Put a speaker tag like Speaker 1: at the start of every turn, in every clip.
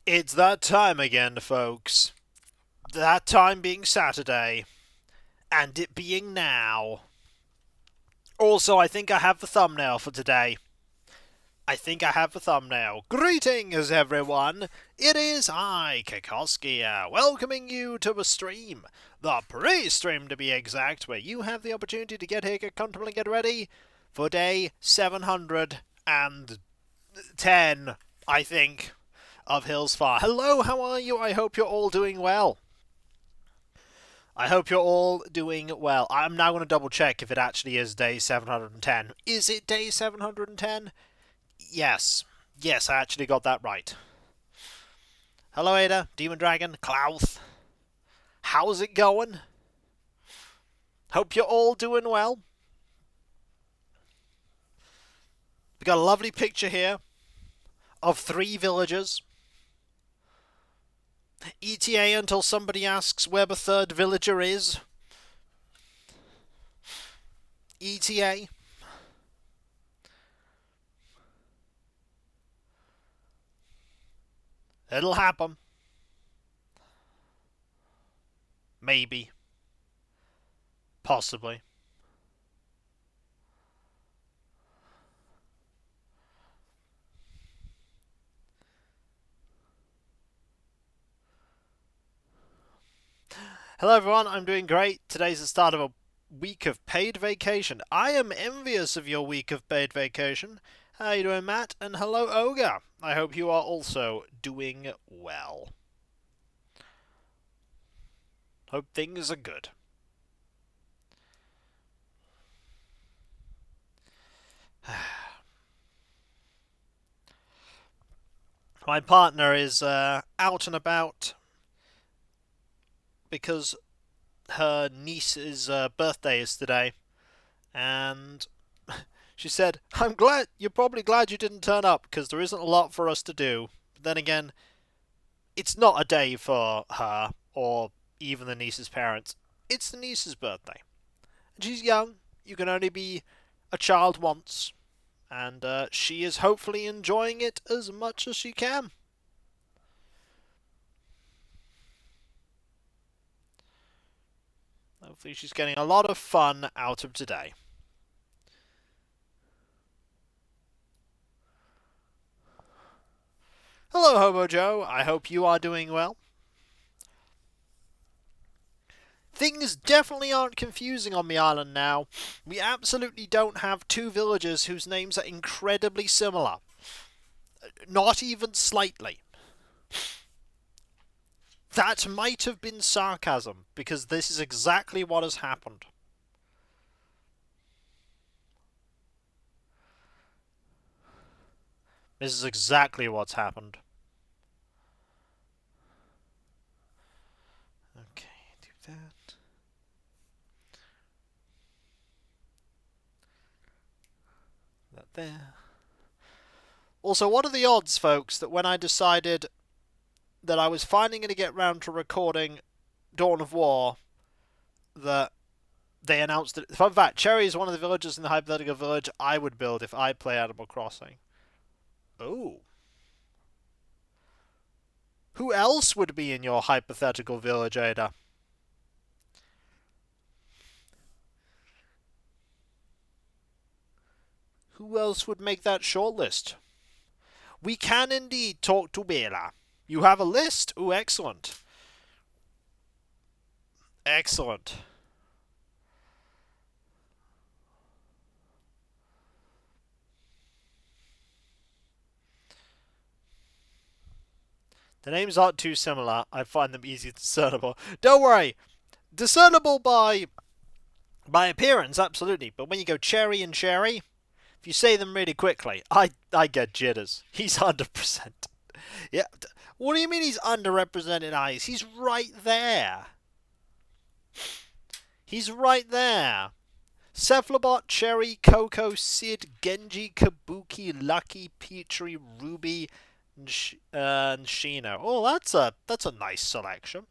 Speaker 1: It's that time again, folks. That time being Saturday, and it being now. Also, I think I have the thumbnail for today. Greetings, everyone. It is I, Kikoski, welcoming you to a stream. The pre-stream, to be exact, where you have the opportunity to get here, get comfortable, and get ready for day 710, I think, of Hills Far. Hello, how are you? I hope you're all doing well. I'm now going to double check if it actually is day 710. Is it day 710? Yes. Yes, I actually got that right. Hello, Ada, Demon Dragon, Klauth. How's it going? Hope you're all doing well. We got a lovely picture here of 3 villagers. ETA until somebody asks where the 3rd villager is. ETA. It'll happen. Maybe. Possibly. Hello everyone, I'm doing great. Today's the start of a week of paid vacation. I am envious of your week of paid vacation. How you doing, Matt? And hello, Ogre. I hope you are also doing well. Hope things are good. My partner is out and about because her niece's birthday is today, and she said, you're probably glad you didn't turn up because there isn't a lot for us to do. But then again, it's not a day for her or even the niece's parents. It's the niece's birthday. And she's young. You can only be a child once. And she is hopefully enjoying it as much as she can. Hopefully she's getting a lot of fun out of today. Hello, Hobo Joe. I hope you are doing well. Things definitely aren't confusing on the island now. We absolutely don't have 2 villagers whose names are incredibly similar. Not even slightly. That might have been sarcasm, because this is exactly what has happened. This is exactly what's happened. Okay, do that. That there. Also, what are the odds, folks, that when I decided that I was finally going to get round to recording Dawn of War, that they announced it. Fun fact, Cheri is one of the villagers in the hypothetical village I would build if I play Animal Crossing. Oh. Who else would be in your hypothetical village, Ada? Who else would make that shortlist? We can indeed talk to Bela. You have a list? Ooh, excellent. Excellent. The names aren't too similar. I find them easy discernible. Don't worry. Discernible by appearance, absolutely. But when you go Cheri and Cheri, if you say them really quickly, I get jitters. He's 100%. Yeah. What do you mean he's underrepresented eyes? He's right there. He's right there. Cephalobot, Cheri, Coco, Sid, Genji, Kabuki, Lucky, Petrie, Ruby, and Shino. Oh, that's a nice selection.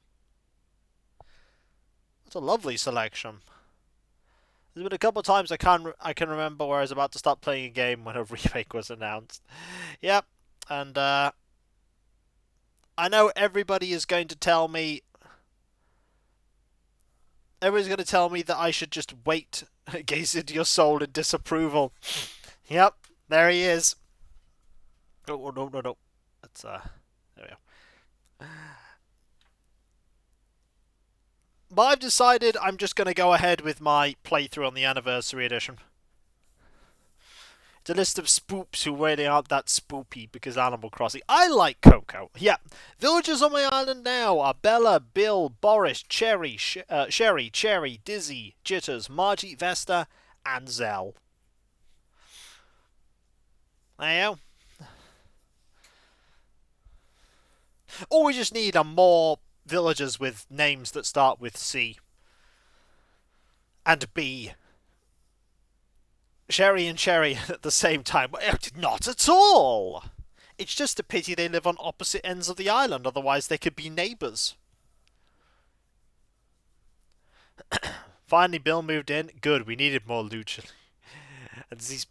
Speaker 1: That's a lovely selection. There's been a couple of times I can remember where I was about to start playing a game when a remake was announced. Yep, and I know everybody is going to tell me... Everybody's going to tell me that I should just wait, gaze into your soul in disapproval. Yep, there he is. Oh, no, no, no. That's, there we go. But I've decided I'm just going to go ahead with my playthrough on the Anniversary Edition. It's a list of spoops who really aren't that spoopy because Animal Crossing. I like Coco. Yeah. Villagers on my island now are Bella, Bill, Boris, Cheri, Sherry, Cheri, Dizzy, Jitters, Margie, Vesta, and Zell. There you go. Or we just need more villagers with names that start with C. And B. Sherry and Cheri at the same time. Not at all! It's just a pity they live on opposite ends of the island, otherwise they could be neighbours. Finally, Bill moved in. Good, we needed more loot. And these...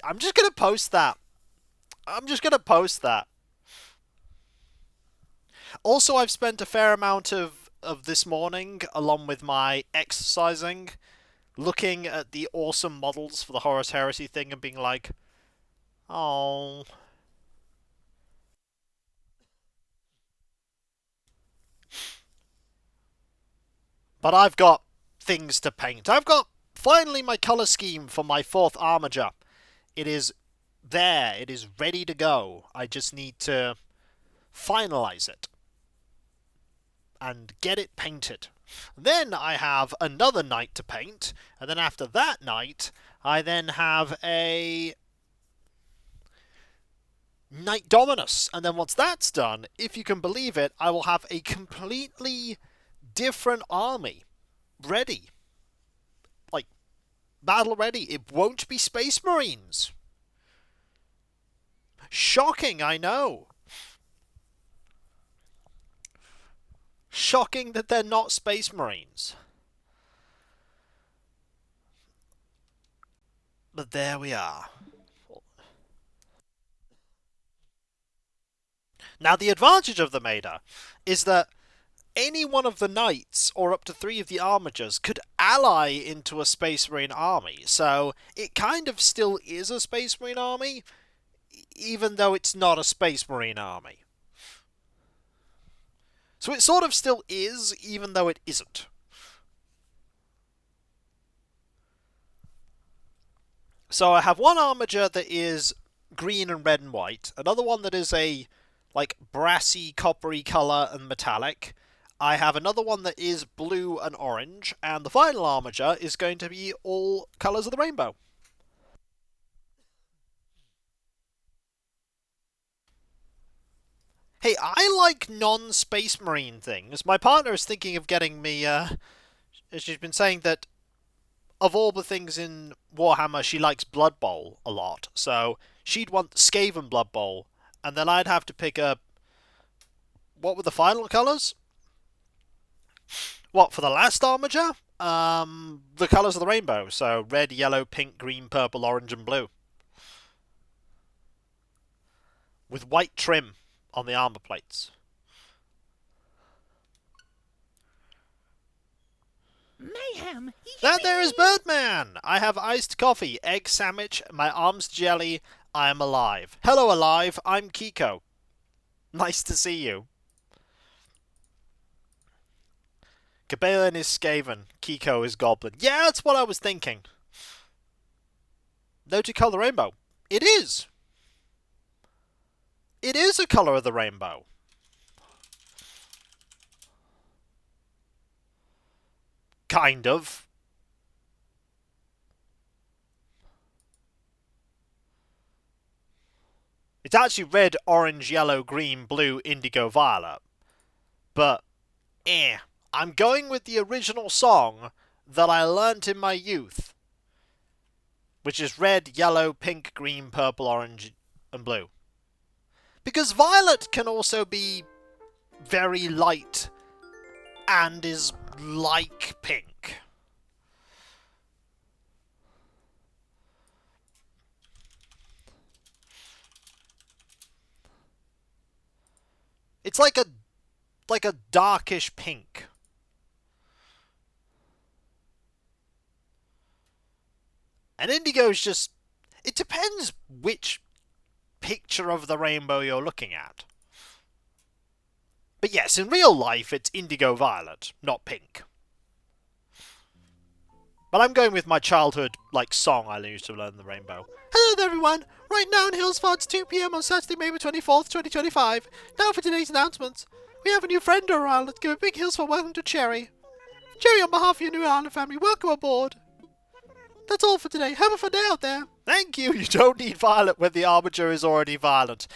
Speaker 1: I'm just going to post that. I'm just going to post that. Also, I've spent a fair amount of this morning, along with my exercising, looking at the awesome models for the Horus Heresy thing and being like, oh. But I've got things to paint. I've got, finally, my colour scheme for my 4th Armiger. It is there. It is ready to go. I just need to finalise it and get it painted. Then I have another night to paint, and then after that night, I then have a Knight Dominus. And then once that's done, if you can believe it, I will have a completely different army ready. Like, battle ready. It won't be Space Marines. Shocking, I know. Shocking that they're not Space Marines. But there we are. Now, the advantage of the Maida is that any one of the knights, or up to 3 of the armigers, could ally into a Space Marine army. So, it kind of still is a Space Marine army, even though it's not a Space Marine army. So it sort of still is, even though it isn't. So I have one armiger that is green and red and white, another one that is a like brassy, coppery colour and metallic. I have another one that is blue and orange, and the final armiger is going to be all colours of the rainbow. Hey, I like non-Space Marine things. My partner is thinking of getting me, she's been saying that of all the things in Warhammer, she likes Blood Bowl a lot. So she'd want Skaven Blood Bowl, and then I'd have to pick a... What were the final colours? What, for the last armiger? The colours of the rainbow. So red, yellow, pink, green, purple, orange, and blue. With white trim on the armour plates.
Speaker 2: Mayhem!
Speaker 1: That there is Birdman! I have iced coffee, egg sandwich, my arms jelly, I am alive. Hello, alive, I'm Kiko. Nice to see you. Cabelin is Skaven, Kiko is Goblin. Yeah, that's what I was thinking. No to colour rainbow. It is! It is a colour of the rainbow. Kind of. It's actually red, orange, yellow, green, blue, indigo, violet. But, I'm going with the original song that I learnt in my youth. Which is red, yellow, pink, green, purple, orange, and blue. Because violet can also be very light and is like pink. It's like a darkish pink. And indigo's just... It depends which picture of the rainbow you're looking at. But yes, in real life, it's indigo violet, not pink. But I'm going with my childhood, song I used to learn the rainbow. Hello there, everyone! Right now in Hillsford, it's 2 PM on Saturday, May 24th, 2025. Now for today's announcements. We have a new friend around. Let's give a big Hillsford welcome to Cheri. Cheri, on behalf of your new Ireland family, welcome aboard. That's all for today. Have a fun day out there. Thank you. You don't need violet when the armature is already violent.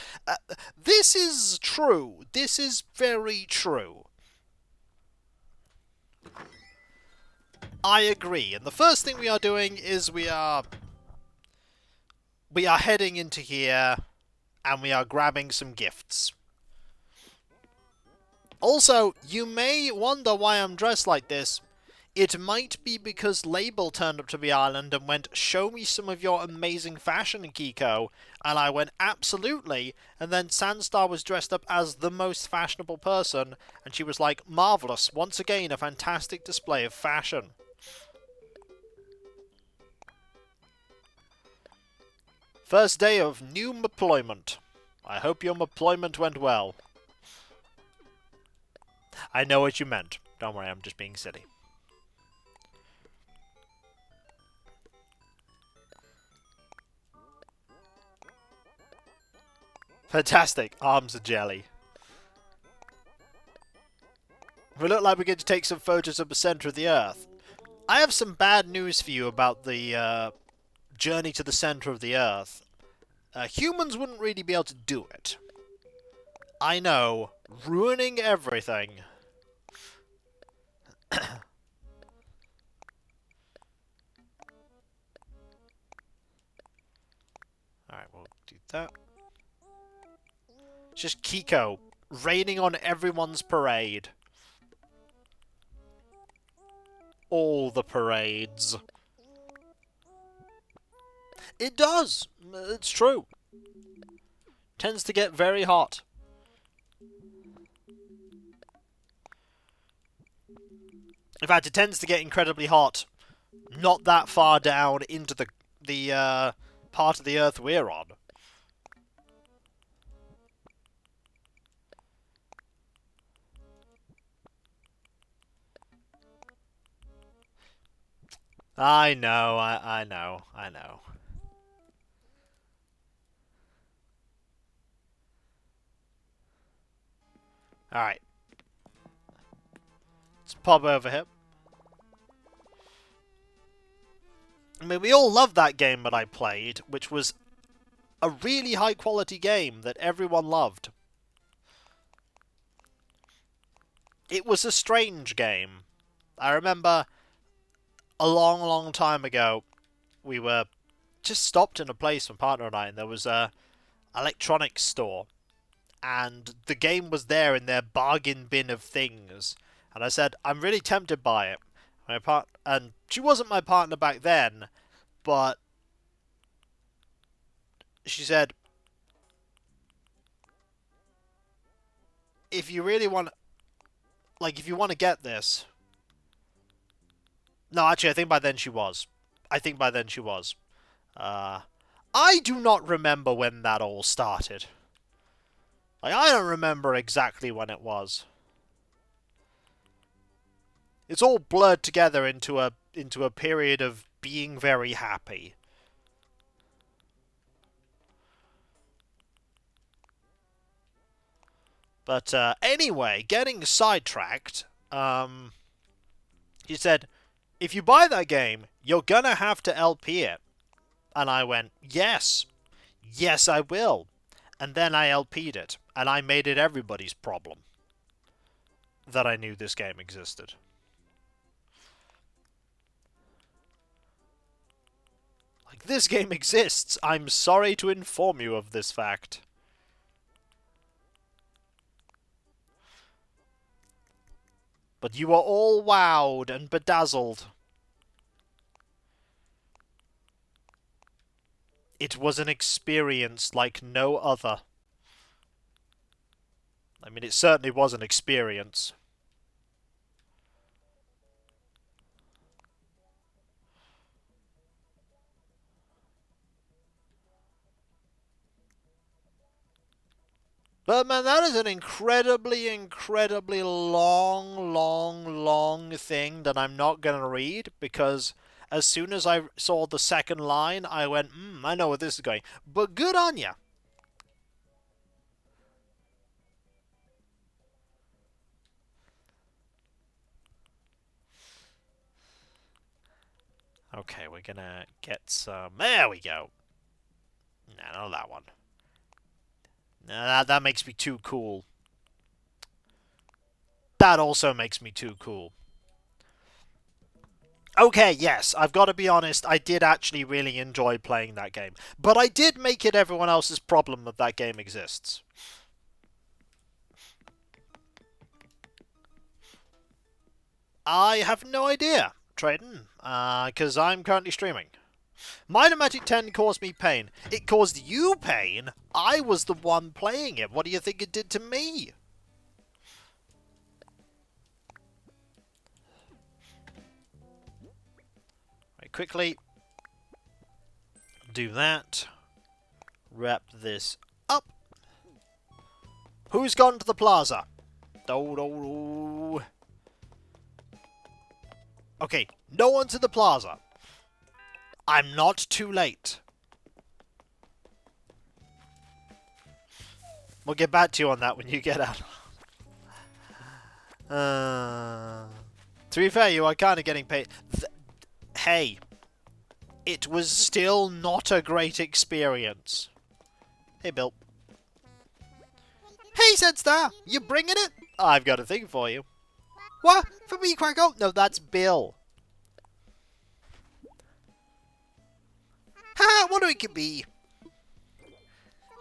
Speaker 1: This is true. This is very true. I agree. And the first thing we are doing is we are heading into here and we are grabbing some gifts. Also, you may wonder why I'm dressed like this. It might be because Label turned up to the island and went, show me some of your amazing fashion, Kiko. And I went, absolutely. And then Sandstar was dressed up as the most fashionable person. And she was like, marvellous. Once again, a fantastic display of fashion. First day of new employment. I hope your employment went well. I know what you meant. Don't worry, I'm just being silly. Fantastic. Arms of jelly. We look like we're going to take some photos of the centre of the Earth. I have some bad news for you about the journey to the centre of the Earth. Humans wouldn't really be able to do it. I know. Ruining everything. Alright, we'll do that. It's just Kiko raining on everyone's parade. All the parades. It does. It's true. Tends to get very hot. In fact, it tends to get incredibly hot. Not that far down into the part of the Earth we're on. I know, I know. Alright. Let's pop over here. I mean, we all loved that game that I played, which was a really high-quality game that everyone loved. It was a strange game. I remember a long, long time ago, we were just stopped in a place, my partner and I, and there was a electronics store. And the game was there in their bargain bin of things. And I said, I'm really tempted by it. And she wasn't my partner back then, but she said, if you really want, if you want to get this. No, actually, I think by then she was. I do not remember when that all started. I don't remember exactly when it was. It's all blurred together into a period of being very happy. But anyway, getting sidetracked, he said, if you buy that game, you're gonna have to LP it. And I went, yes. Yes, I will. And then I LP'd it, and I made it everybody's problem that I knew this game existed. This game exists. I'm sorry to inform you of this fact. But you are all wowed and bedazzled. It was an experience like no other. I mean, it certainly was an experience. But man, that is an incredibly, incredibly long thing that I'm not going to read, because as soon as I saw the second line, I went, I know where this is going. But good on ya. Okay, we're going to get some... There we go. No, not that one. No, that makes me too cool. That also makes me too cool. Okay, yes, I've got to be honest, I did actually really enjoy playing that game. But I did make it everyone else's problem that that game exists. I have no idea, Trayton, because I'm currently streaming. Might and Magic 10 caused me pain. It caused you pain? I was the one playing it. What do you think it did to me? Right, quickly. Do that. Wrap this up. Who's gone to the plaza? Okay, no one's in the plaza. I'm not too late. We'll get back to you on that when you get out. To be fair, you are kind of getting paid. Hey, it was still not a great experience. Hey, Bill. Hey, Senstar, you bringing it? I've got a thing for you. What? For me, Quacko? No, that's Bill. Ha! What do it could be?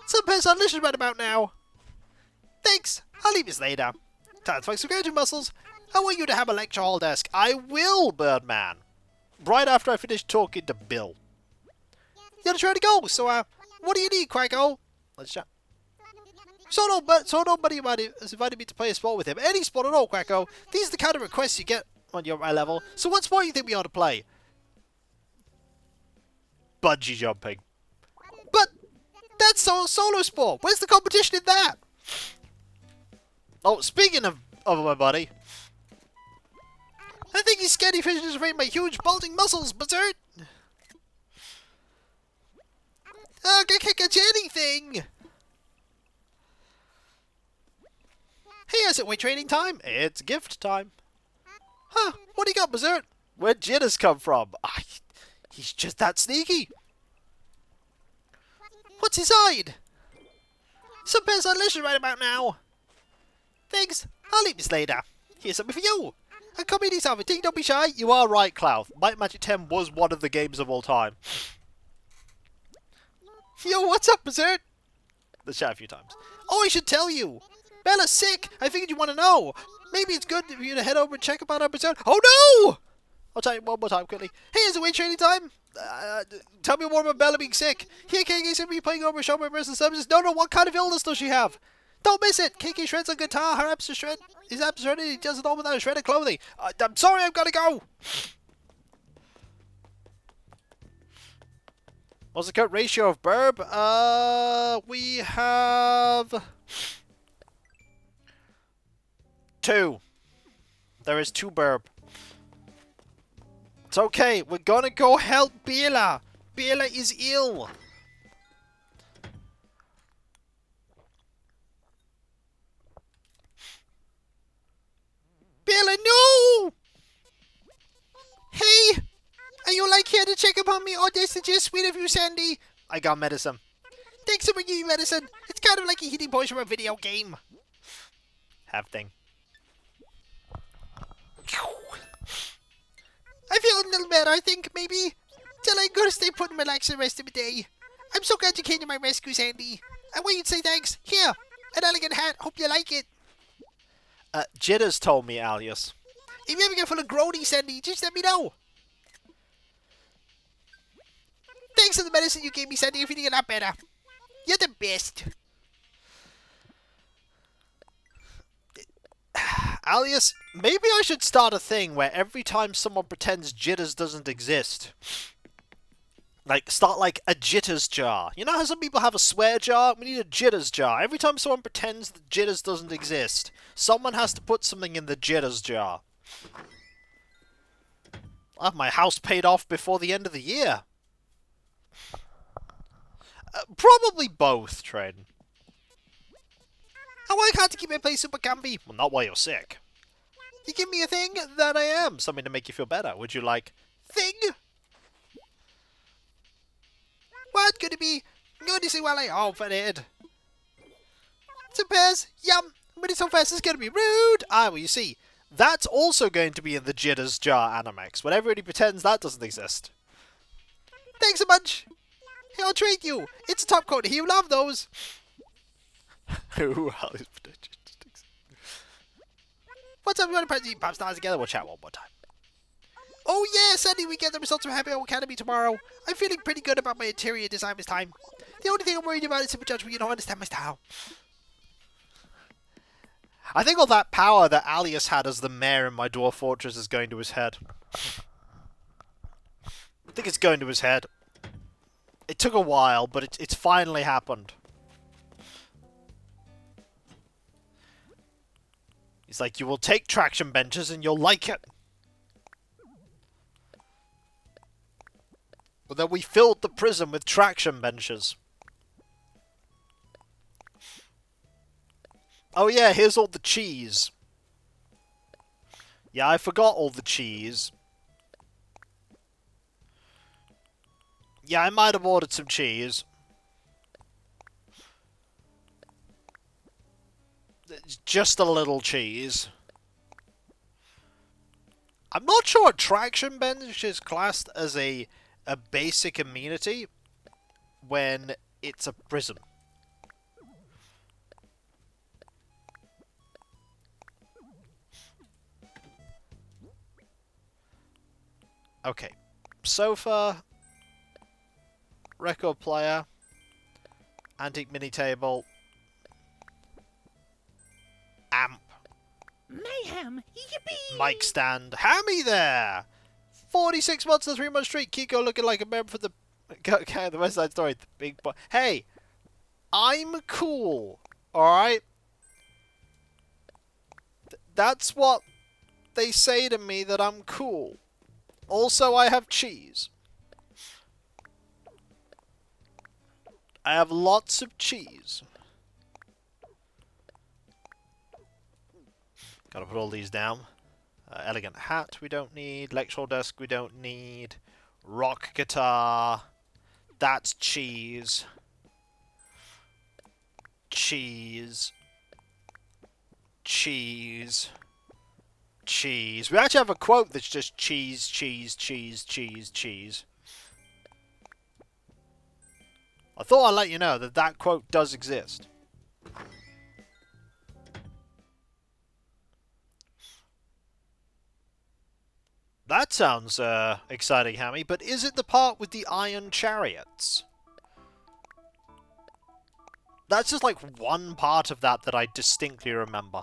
Speaker 1: Some person I listen right about now. Thanks. I'll leave this later. Time to flex your muscles. I want you to have a lecture hall desk. I will, Birdman. Right after I finish talking to Bill. You're trying to go, so what do you need, Quacko? Let's chat. So nobody has invited me to play a sport with him. Any sport at all, Quacko. These are the kind of requests you get when you're at my level. So what sport do you think we ought to play? Bungee jumping. But that's solo sport. Where's the competition in that? Oh, speaking of my buddy, I think he's scared he finishes rating my huge bulging muscles, Berserk. I can't catch anything. Hey, is it weight training time? It's gift time. Huh, what do you got, Berserk? Where'd Jitters come from? He's just that sneaky. What's his hide? Some pairs I listen right about now. Thanks, I'll eat this later. Here's something for you. A comedy salvage. Don't be shy. You are right, Cloud. Might and Magic 10 was one of the games of all time. Yo, what's up, Berserk? Let's chat a few times. Oh, I should tell you. Bella's sick. I figured you want to know. Maybe it's good for you to head over and check about our Berserk. Oh, no! I'll tell you one more time quickly. Hey, is it weight training time? Tell me more about Bella being sick. Here, KK said be playing over show my personal services. No, what kind of illness does she have? Don't miss it. KK shreds on guitar. Her abs are shred. His abs are shredded. He does it all without a shred of clothing. I'm sorry, I've got to go. What's the current ratio of burb? We have 2. There is 2 burb. It's okay. We're gonna go help Bela. Bela is ill. Bella, no! Hey! Are you like here to check upon me? Oh, this is just sweet of you, Sandy. I got medicine. Thanks for bringing you medicine. It's kind of like a hitting points from a video game. Have thing. I feel a little better, I think, maybe. Till I go to stay put and relax the rest of the day. I'm so glad you came to my rescue, Sandy. I want you to say thanks. Here, an elegant hat. Hope you like it. Jitters told me, Alias. If you ever get full of grody, Sandy, just let me know. Thanks for the medicine you gave me, Sandy. I'm feeling a lot better. You're the best. Alias, maybe I should start a thing where every time someone pretends jitters doesn't exist, like, start like a jitters jar. You know how some people have a swear jar? We need a jitters jar. Every time someone pretends that jitters doesn't exist, someone has to put something in the jitters jar. I'll have my house paid off before the end of the year. Probably both, Tren. I work hard to keep my place super comfy. Well, not while you're sick. You give me a thing, that I am. Something to make you feel better. Would you like... thing? What could it be? Going to see while I offer it. Some pears, yum. But it's so fast it's going to be rude. Ah, well, you see, that's also going to be in the Jitters Jar Animex, when everybody pretends that doesn't exist. Thanks a bunch. Here, I'll treat you. It's a top coat. You love those. Who hell is What's up? You want to press pop stars together? We'll chat one more time. Oh yeah, Sandy, we get the results from Happy Hour Academy tomorrow. I'm feeling pretty good about my interior design this time. The only thing I'm worried about is simple judgment. You don't understand my style. I think all that power that Alias had as the mayor in my dwarf fortress is going to his head. I think it's going to his head. It took a while, but it's finally happened. He's like, you will take traction benches and you'll like it. But then we filled the prison with traction benches. Oh yeah, here's all the cheese. Yeah, I forgot all the cheese. Yeah, I might have ordered some cheese. Just a little cheese. I'm not sure a traction bench is classed as a basic amenity when it's a prison. Okay. Sofa. Record player. Antique mini table. Amp.
Speaker 2: Mayhem! Yippee!
Speaker 1: Mic stand. Hammy there! 46 months and 3 months straight. Kiko looking like a member for the... Okay, the West Side Story. The big boy. Hey! I'm cool. Alright? That's what they say to me, that I'm cool. Also, I have cheese. I have lots of cheese. Gotta put all these down. Elegant hat we don't need. Lectural desk we don't need. Rock guitar. That's cheese. Cheese. Cheese. Cheese. We actually have a quote that's just cheese, cheese, cheese, cheese, cheese. I thought I'd let you know that that quote does exist. That sounds exciting, Hammy, but is it the part with the iron chariots? That's just like one part of that that I distinctly remember.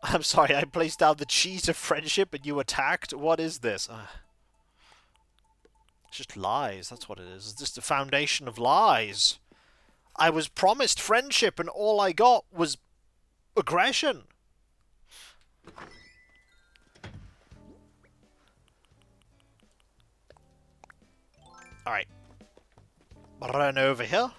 Speaker 1: I'm sorry, I placed down the cheese of friendship and you attacked? What is this? It's just lies, that's what it is. It's just the foundation of lies. I was promised friendship and all I got was aggression. Alright. Run over here.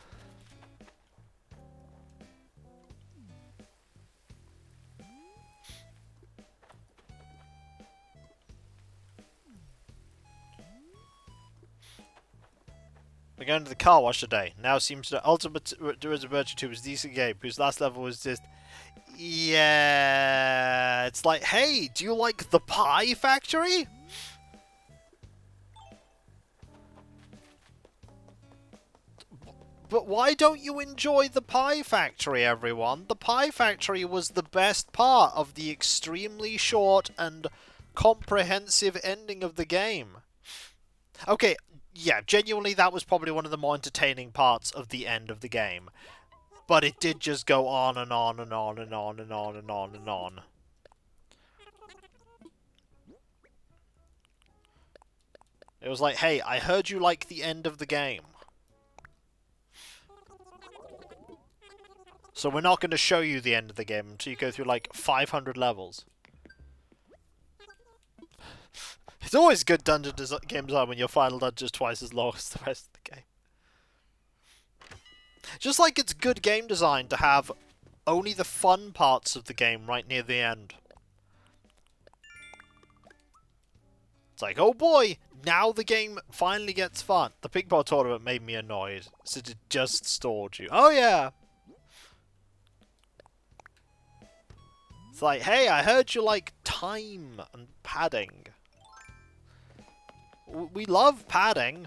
Speaker 1: We're going to the car wash today. Now seems the ultimate virtue 2 was a decent game, whose last level was just... Yeah... It's like, hey, do you like the Pie Factory? But why don't you enjoy the Pie Factory, everyone? The Pie Factory was the best part of the extremely short and comprehensive ending of the game. Okay, yeah, genuinely that was probably one of the more entertaining parts of the end of the game. But it did just go on and on and on and on and on and on and on. It was like, hey, I heard you like the end of the game. So we're not going to show you the end of the game until you go through like 500 levels. It's always good dungeon game design when your final dungeon is twice as long as the rest of the game. Just like it's good game design to have only the fun parts of the game right near the end. It's like, oh boy, now the game finally gets fun. The ping pong tournament made me annoyed, since it just stalled you. Oh yeah! It's like, hey, I heard you like time and padding. We love padding.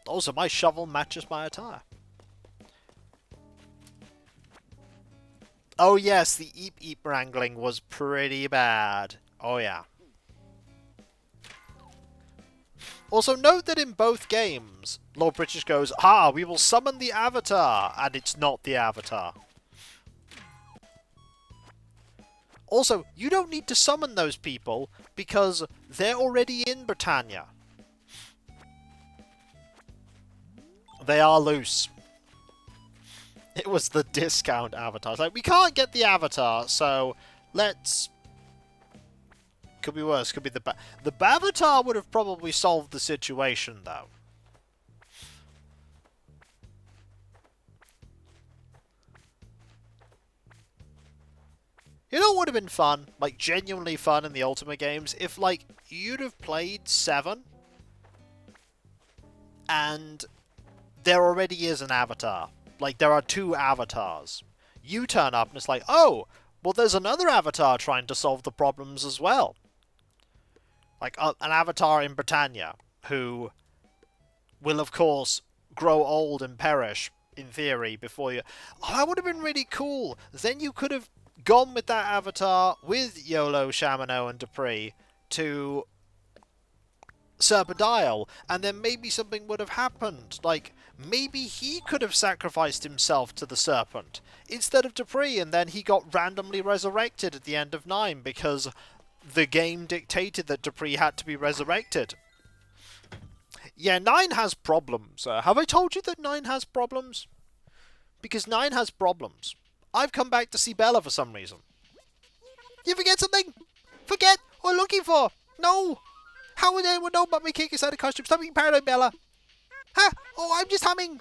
Speaker 1: Also, my shovel matches my attire. Oh yes, the eep eep wrangling was pretty bad. Oh yeah. Also, note that in both games, Lord British goes, we will summon the Avatar, and it's not the Avatar. Also, you don't need to summon those people, because they're already in Britannia. They are loose. It was the discount Avatar. It's like, we can't get the Avatar, so let's... Could be worse. Could be the Bavatar would have probably solved the situation, though. You know what would have been fun? Like, genuinely fun in the Ultimate games? If, like, you'd have played 7, and there already is an Avatar. Like, there are 2 Avatars. You turn up, and it's like, oh, well, there's another Avatar trying to solve the problems as well. Like, an Avatar in Britannia, who will, of course, grow old and perish, in theory, before you... Oh, that would have been really cool! Then you could have gone with that Avatar, with YOLO, Shamano, and Dupree, to Serpentine, and then maybe something would have happened. Like, maybe he could have sacrificed himself to the Serpent, instead of Dupree, and then he got randomly resurrected at the end of 9, because... the game dictated that Dupree had to be resurrected. Yeah, 9 has problems. Have I told you that 9 has problems? Because 9 has problems. I've come back to see Bella for some reason. You forget something? Forget what I'm looking for. No. How would anyone know about me kicking inside a costume? Stop being paranoid, Bella. Huh? Oh, I'm just humming.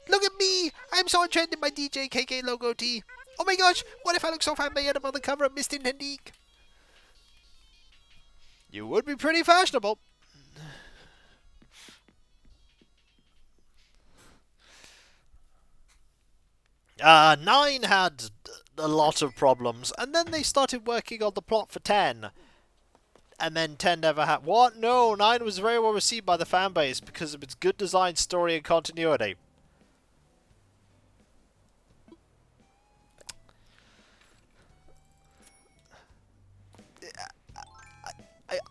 Speaker 1: Look at me. I'm so on trend in my DJ KK logo tee. Oh my gosh, what if I look so fancy on the cover of Mist in Hendique? You would be pretty fashionable. 9 had a lot of problems, and then they started working on the plot for 10. And then 10 never had... What? No, 9 was very well received by the fanbase because of its good design, story, and continuity.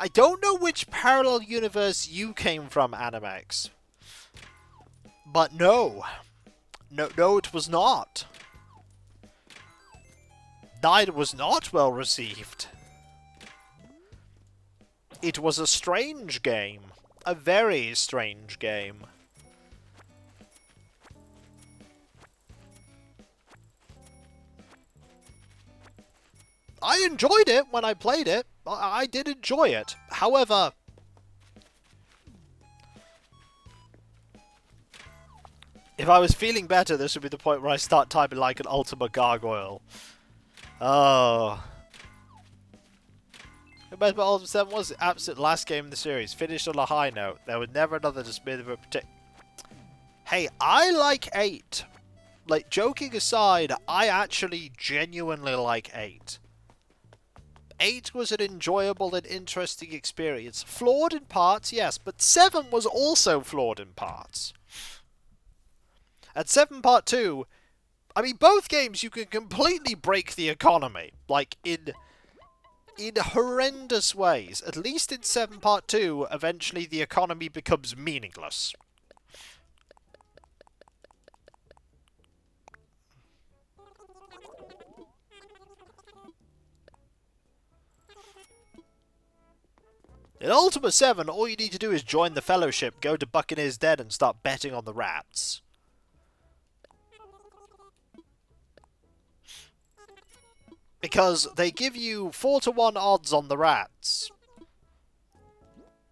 Speaker 1: I don't know which parallel universe you came from, Animex. But no. No, it was not. 9 was not well received. It was a strange game. A very strange game. I enjoyed it when I played it. I did enjoy it. However, if I was feeling better, this would be the point where I start typing like an Ultimate Gargoyle. Oh. The best part Ultimate 7 was the absolute last game in the series. Finished on a high note. There was never another display of a Hey, I like 8. Like, joking aside, I actually genuinely like 8. 8 was an enjoyable and interesting experience. Flawed in parts, yes, but 7 was also flawed in parts. At 7 Part 2, I mean, both games you can completely break the economy. Like, in in horrendous ways. At least in 7 Part 2, eventually the economy becomes meaningless. In Ultima 7, all you need to do is join the Fellowship, go to Buccaneer's Den, and start betting on the rats. Because they give you 4-to-1 odds on the rats.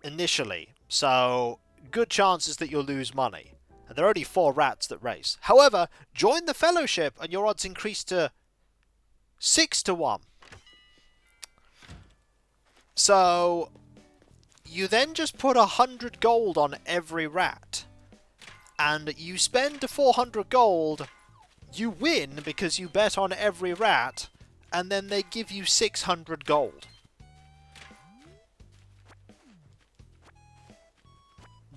Speaker 1: Initially. So, good chances that you'll lose money. And there are only 4 rats that race. However, join the Fellowship and your odds increase to 6-to-1. So, you then just put 100 gold on every rat. And you spend the 400 gold, you win because you bet on every rat, and then they give you 600 gold.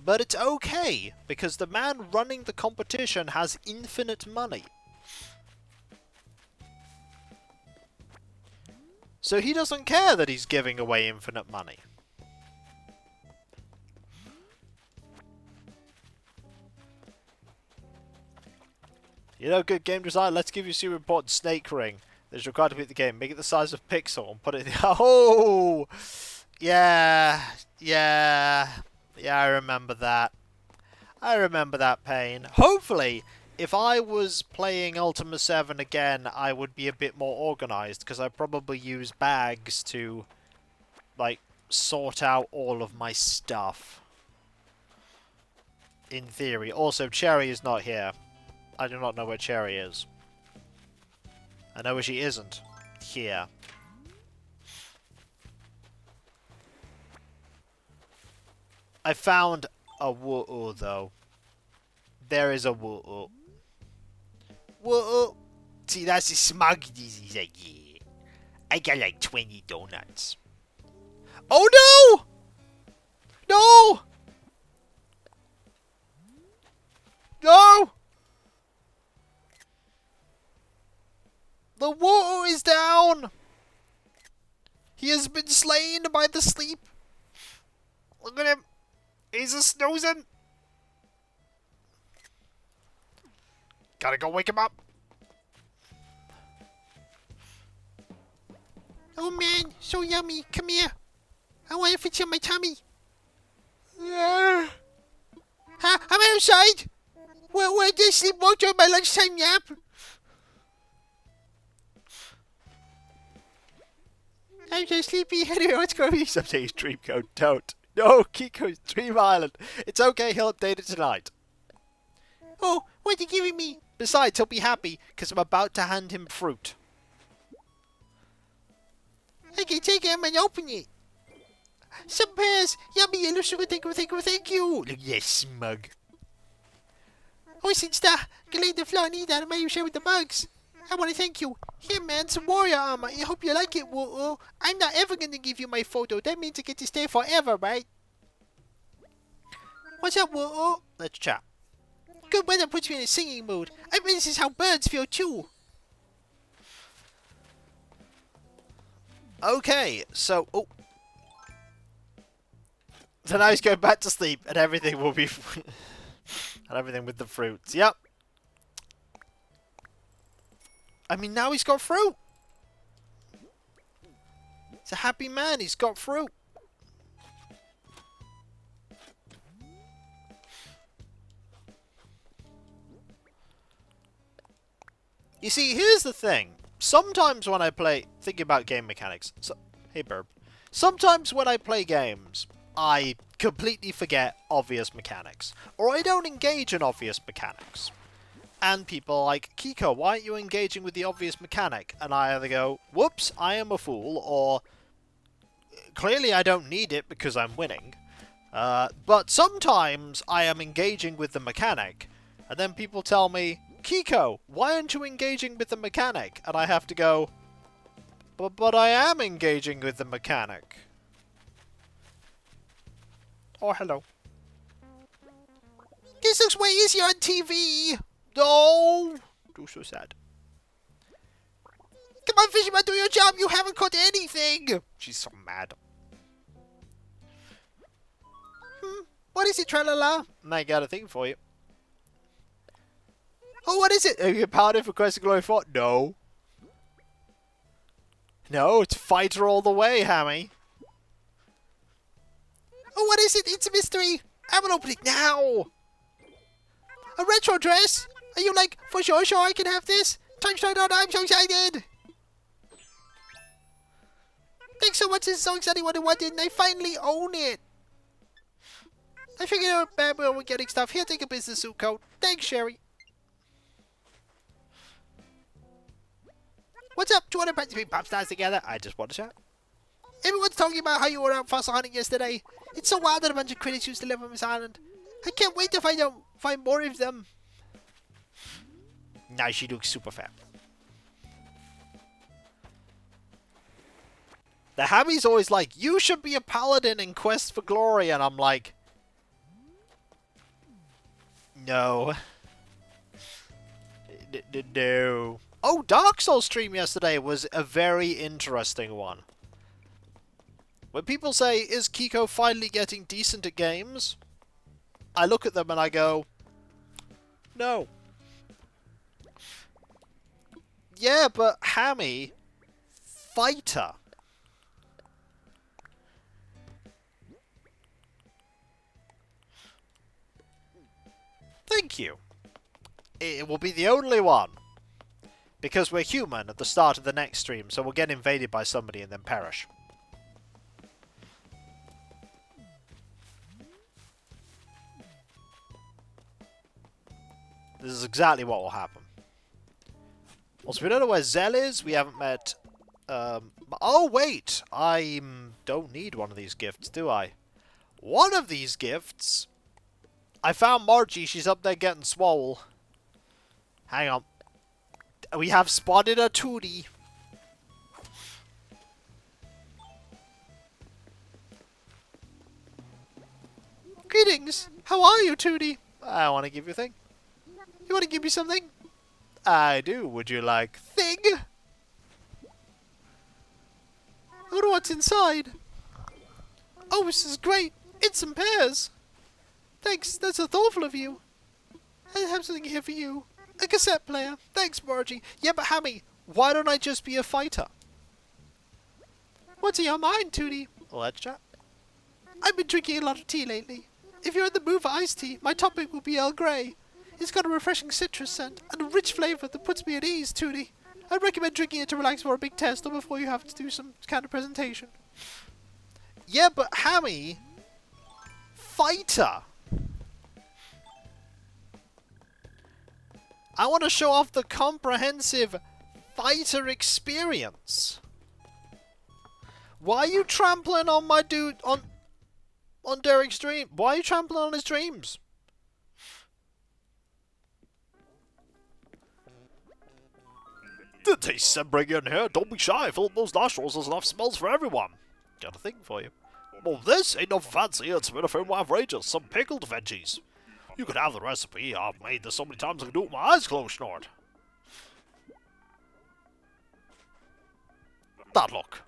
Speaker 1: But it's okay, because the man running the competition has infinite money. So he doesn't care that he's giving away infinite money. You know, good game design, let's give you a super important snake ring that is required to beat the game. Make it the size of a pixel and put it in the... Oh! Yeah, I remember that. I remember that pain. Hopefully, if I was playing Ultima 7 again, I would be a bit more organised, because I probably use bags to, like, sort out all of my stuff. In theory. Also, Cheri is not here. I do not know where Cheri is. I know where she isn't. Here. I found a woo-oo, though. There is a woo-oo. Woo-oo. See, that's the smug. He's like, yeah. I got like 20 donuts. Oh, no! No! No! The woo-oo is down! He has been slain by the sleep. Look at him. He's a snoozing. Gotta go wake him up. Oh man, so yummy. Come here. I want to fit in my tummy. Huh? I'm outside. Where did I sleep walk during my lunchtime nap? I'm so sleepy. Anyway, let's go. Someday Dream Code. Don't. No, Kiko's Dream Island. It's okay, he'll update it tonight. Oh, what are you giving me? Besides, he'll be happy, because I'm about to hand him fruit. I can take him and open it. Some pears. Yummy, yellow sugar. Thank you. Look at that smug. Oh, since that, Galen the Flower need that, may you share with the bugs? I want to thank you. Here, man, some warrior armor. I hope you like it, woo-oo. I'm not ever going to give you my photo. That means I get to stay forever, right? What's up, woo-oo? Let's chat. Good weather puts me in a singing mood. I bet this is how birds feel, too. Okay, so... Oh. So now he's going back to sleep, and everything will be... and everything with the fruits. Yep. I mean, now he's got fruit. He's a happy man. He's got fruit. You see, here's the thing. Sometimes when I play... Thinking about game mechanics. So, hey, Burb. Sometimes when I play games, I completely forget obvious mechanics. Or I don't engage in obvious mechanics. And people are like, Kiko, why aren't you engaging with the obvious mechanic? And I either go, whoops, I am a fool, or clearly I don't need it because I'm winning. But sometimes I am engaging with the mechanic, and then people tell me, Kiko, why aren't you engaging with the mechanic? And I have to go, but I am engaging with the mechanic. Oh, hello. This looks way easier on TV! No! Oh, so sad. Come Come on, fisherman, do your job. You haven't caught anything. She's so mad. What is it, tra-la-la? I got a thing for you. Oh, what is it? Have you powered for Quest of Glory 4? No. No, it's fighter all the way, Hammy. Oh, what is it? It's a mystery. I will open it now. A retro dress? Are you like, for sure I can have this? I'm so excited. Thanks so much. It's so exciting what I wanted, and I finally own it. I figured out bad when we're getting stuff. Here, take a business suit coat. Thanks, Cheri. What's up? 200 pets between pop stars together. I just want to chat. Everyone's talking about how you were out fossil hunting yesterday. It's so wild that a bunch of critics used to live on this island. I can't wait to find more of them. Now she looks super fat. The Hammy's always like, you should be a paladin in Quest for Glory, and I'm like, no. No. Oh, Dark Souls stream yesterday was a very interesting one. When people say, is Kiko finally getting decent at games? I look at them and I go, no. Yeah, but Hammy, fighter. Thank you. It will be the only one. Because we're human at the start of the next stream, so we'll get invaded by somebody and then perish. This is exactly what will happen. Also, we don't know where Zell is. We haven't met... oh, wait! I don't need one of these gifts, do I? One of these gifts... I found Margie. She's up there getting swole. Hang on. We have spotted a Tootie. Greetings. How are you, Tootie? I want to give you a thing. You want to give me something? I do. Would you like thing? I wonder what's inside. Oh, this is great. It's some pears. Thanks. That's so thoughtful of you. I have something here for you. A cassette player. Thanks, Margie. Yeah, but Hammy, why don't I just be a fighter? What's in your mind, Tootie? Let's chat. I've been drinking a lot of tea lately. If you're in the mood for iced tea, my topic will be Earl Grey. It's got a refreshing citrus scent and a rich flavour that puts me at ease, Tootie. I'd recommend drinking it to relax for a big test or before you have to do some kind of presentation. Yeah, but Hammy... fighter! I want to show off the comprehensive fighter experience. Why are you trampling on my dude... on Derek's dream? Why are you trampling on his dreams? The tastes and bring you in here. Don't be shy. Fill up those nostrils. There's enough smells for everyone. Got a thing for you. Well, this ain't no fancy. It's been a firm outrageous. Some pickled veggies. You could have the recipe. I've made this so many times I can do it with my eyes closed, Snort. That look.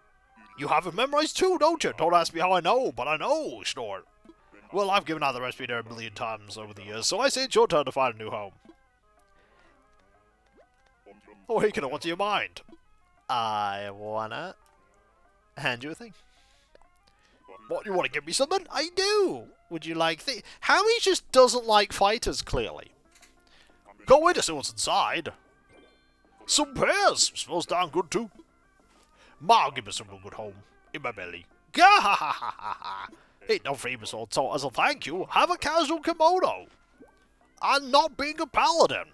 Speaker 1: You have it memorized too, don't you? Don't ask me how I know, but I know, Snort. Well, I've given out the recipe there a million times over the years, so I say it's your turn to find a new home. Oh, hey, kiddo, what's in your mind? I wanna hand you a thing. What, you want to give me something? I do! Would you like Howie just doesn't like fighters, clearly. Can't wait to see what's inside. Some pears! Smells darn good, too. Ma'll give me some real good home. In my belly. Gah ha ha ha ha ha! Ain't no famous old so as a thank you, have a casual kimono. And not being a paladin.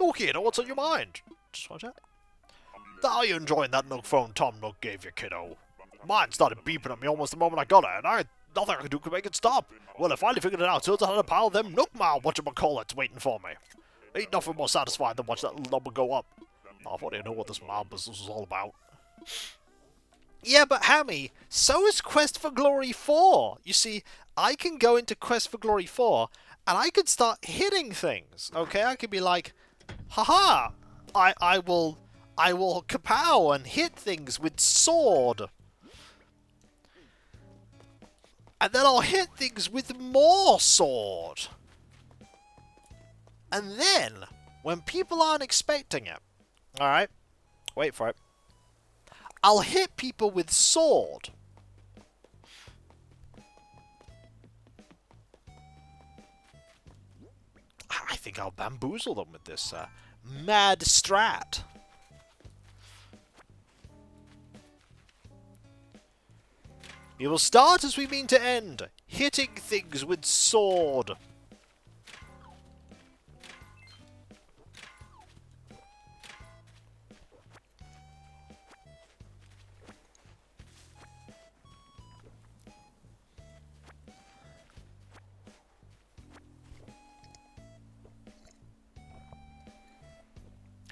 Speaker 1: Okay, now what's on your mind? Just watch that. Are you enjoying that Nook phone Tom Nook gave you, kiddo? Mine started beeping at me almost the moment I got it, and nothing I could do could make it stop. Well, I finally figured it out. Turns out I had a pile of them Nookmal whatchamacallits waiting for me. Ain't nothing more satisfying than watch that little number go up. I thought I know what this mal business was all about. Yeah, but Hammy, so is Quest for Glory 4. You see, I can go into Quest for Glory 4, and I could start hitting things, okay? I could be like, haha, I will kapow and hit things with sword. And then I'll hit things with more sword. And then, when people aren't expecting it, alright, wait for it, I'll hit people with sword. I think I'll bamboozle them with this mad strat. We will start as we mean to end, hitting things with sword.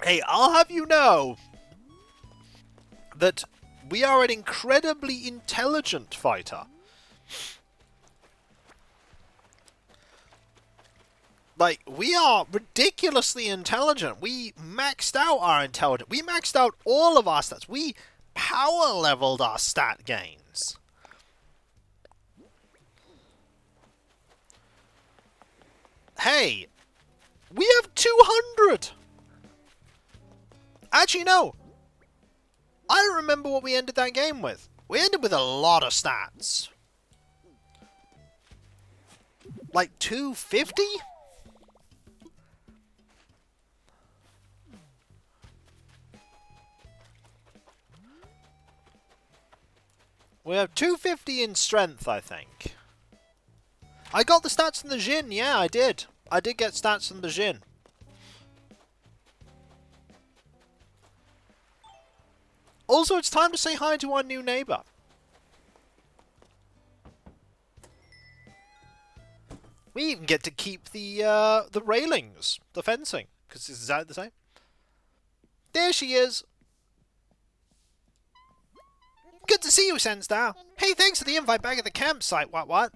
Speaker 1: Hey, I'll have you know that we are an incredibly intelligent fighter. Like, we are ridiculously intelligent. We maxed out our intelligence. We maxed out all of our stats. We power leveled our stat gains. Hey, we have 200! Actually, no. I don't remember what we ended that game with. We ended with a lot of stats. Like 250? We have 250 in strength, I think. I got the stats from the Jin, yeah, I did. I did get stats from the Jin. Also, it's time to say hi to our new neighbour. We even get to keep the railings, the fencing, because is that the same? There she is. Good to see you, Senstar. Hey, thanks for the invite back at the campsite, what?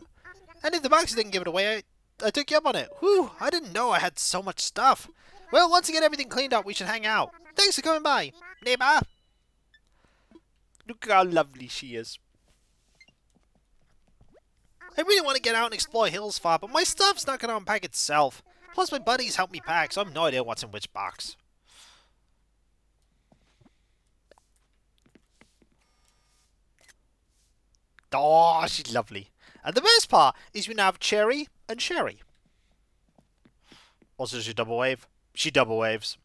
Speaker 1: And if the boxes didn't give it away, I took you up on it. Whew, I didn't know I had so much stuff. Well, once you get everything cleaned up, we should hang out. Thanks for coming by, neighbour. Look how lovely she is. I really want to get out and explore Hills Far, but my stuff's not going to unpack itself. Plus my buddies help me pack, so I have no idea what's in which box. Oh, she's lovely. And the best part is we now have Cheri and Cheri. Also, does she double wave? She double waves.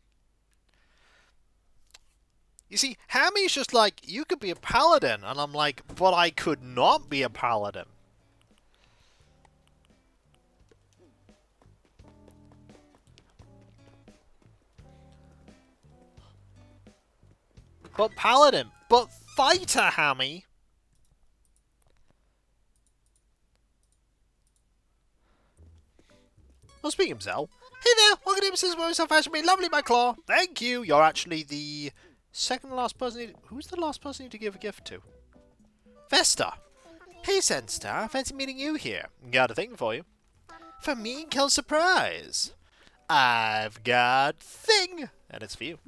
Speaker 1: You see, Hammy's just like, you could be a paladin. And I'm like, but I could not be a paladin. But paladin. But fighter, Hammy. Well, speaking of Zell. Hey there, welcome to Episodes of Myself Fashion Me. Lovely, my claw. Thank you. You're actually the second last person. Who's the last person to give a gift to? Vesta. Hey, Senstar. Fancy meeting you here. Got a thing for you. For me, kill surprise. I've got thing. And it's for you.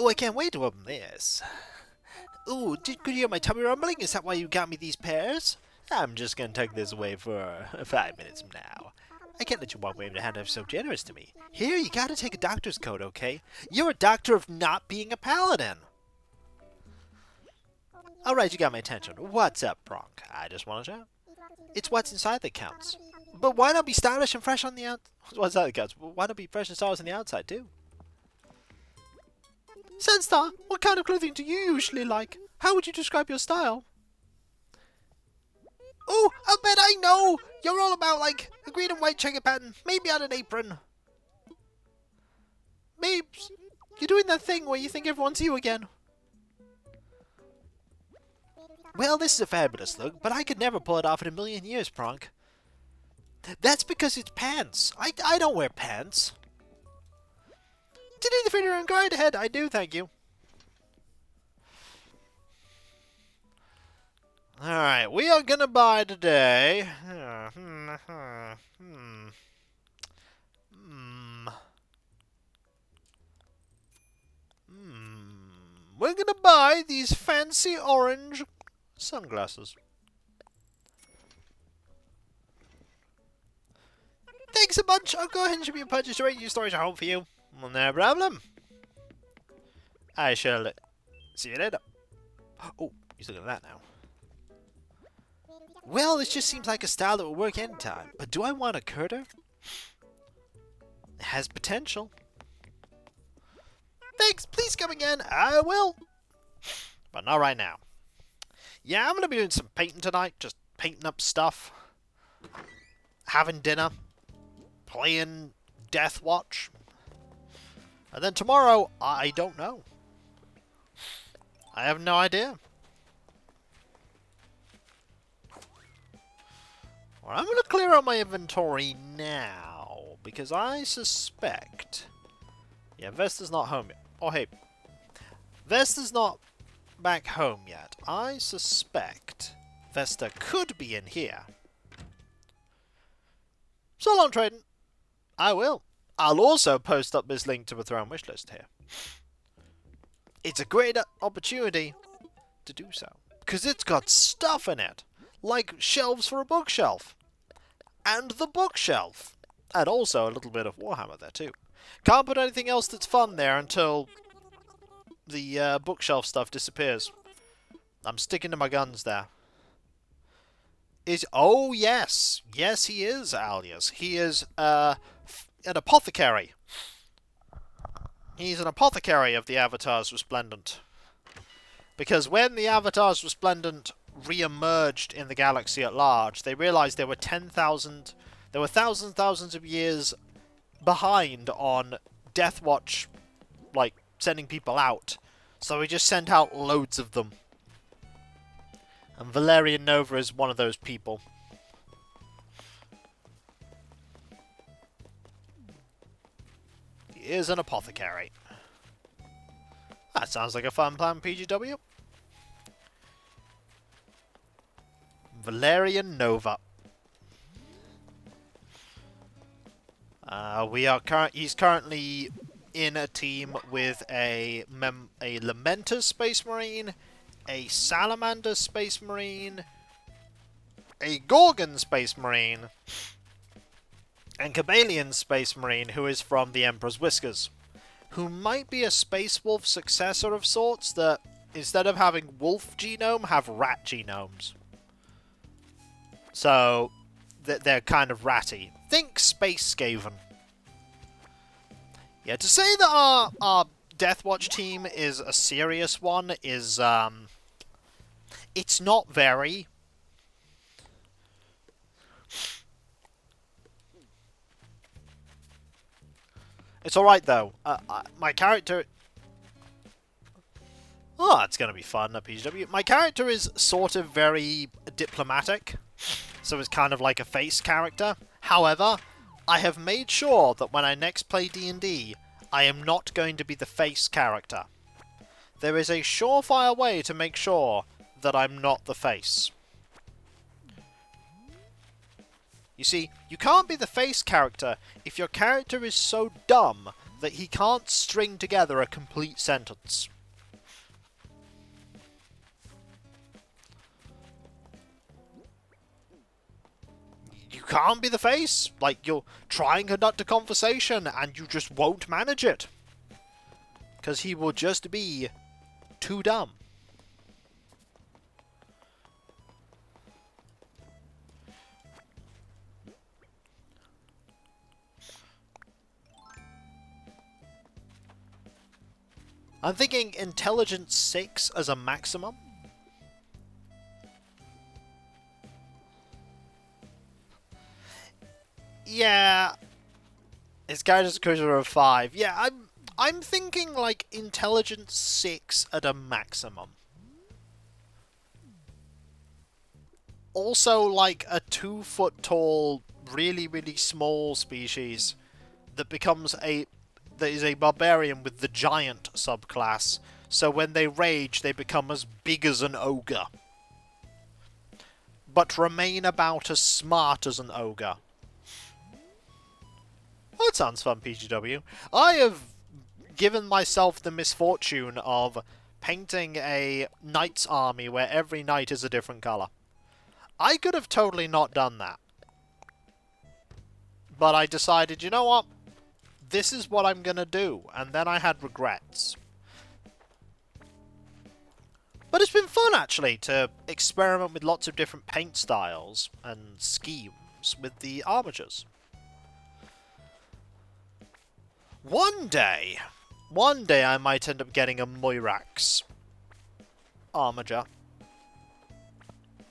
Speaker 1: Oh, I can't wait to open this. Ooh, could you hear my tummy rumbling? Is that why you got me these pears? I'm just gonna tuck this away for 5 minutes from now. I can't let you walk away with a hand so generous to me. Here, you gotta take a doctor's coat, okay? You're a doctor of not being a paladin. Alright, you got my attention. What's up, Bronk? I just want to chat. It's what's inside that counts. But why not be stylish and fresh on the outside? What's that that counts? Why not be fresh and stylish on the outside, too? Sunstar, what kind of clothing do you usually like? How would you describe your style? Oh, I bet I know! You're all about, like, a green and white checker pattern, maybe on an apron. Mabes, you're doing that thing where you think everyone's you again. Well, this is a fabulous look, but I could never pull it off in a million years, Pronk. That's because it's pants. I don't wear pants. Do you need the freedom and grind ahead? I do, thank you. Alright, we are gonna buy today. we're gonna buy these fancy orange sunglasses. Thanks a bunch. I'll go ahead and ship your purchase to your storage at home for you. Well, no problem. I shall see you later. Oh, he's looking at that now. Well, this just seems like a style that will work anytime. But do I want a Curter? It has potential. Thanks, please come again. I will. But not right now. Yeah, I'm going to be doing some painting tonight. Just painting up stuff. Having dinner. Playing Death Watch. And then tomorrow, I don't know. I have no idea. Well, I'm going to clear out my inventory now. Because I suspect... Yeah, Vesta's not home yet. Oh, hey. Vesta's not back home yet. I suspect Vesta could be in here. So long, trading. I will. I'll also post up this link to a Throne wishlist here. It's a great opportunity to do so. Because it's got stuff in it. Like shelves for a bookshelf. And the bookshelf. And also a little bit of Warhammer there too. Can't put anything else that's fun there until the bookshelf stuff disappears. I'm sticking to my guns there. Oh yes. Yes he is, Alias. He is an apothecary. He's an apothecary of the Avatars Resplendent. Because when the Avatars Resplendent re-emerged in the galaxy at large, they realized there were thousands of years behind on Death Watch, like, sending people out. So we just sent out loads of them. And Valerian Nova is one of those people. He is an apothecary. That sounds like a fun plan, PGW. Valerian Nova. He's currently in a team with a Lamentus Space Marine, a Salamander Space Marine, a Gorgon Space Marine, and Cabalian Space Marine, who is from the Emperor's Whiskers, who might be a Space Wolf successor of sorts that, instead of having wolf genome, have rat genomes. So, they're kind of ratty. Think Space Skaven. Yeah, to say that our Death Watch team is a serious one is, it's not very. It's alright, though. My character... Oh, it's going to be fun at PGW. My character is sort of very diplomatic, so it's kind of like a face character. However, I have made sure that when I next play D&D, I am not going to be the face character. There is a surefire way to make sure that I'm not the face. You see, you can't be the face character if your character is so dumb that he can't string together a complete sentence. You can't be the face. Like, you'll try and conduct a conversation and you just won't manage it. Because he will just be too dumb. I'm thinking intelligence 6 as a maximum. Yeah. His character's cruiser of 5. Yeah, I'm thinking like intelligence 6 at a maximum. Also like a 2 foot tall, really, really small species that is a barbarian with the giant subclass. So when they rage, they become as big as an ogre. But remain about as smart as an ogre. That sounds fun, PGW. I have given myself the misfortune of painting a knight's army where every knight is a different colour. I could have totally not done that. But I decided, you know what? This is what I'm gonna do. And then I had regrets. But it's been fun, actually, to experiment with lots of different paint styles and schemes with the armatures. One day I might end up getting a Moirax armature.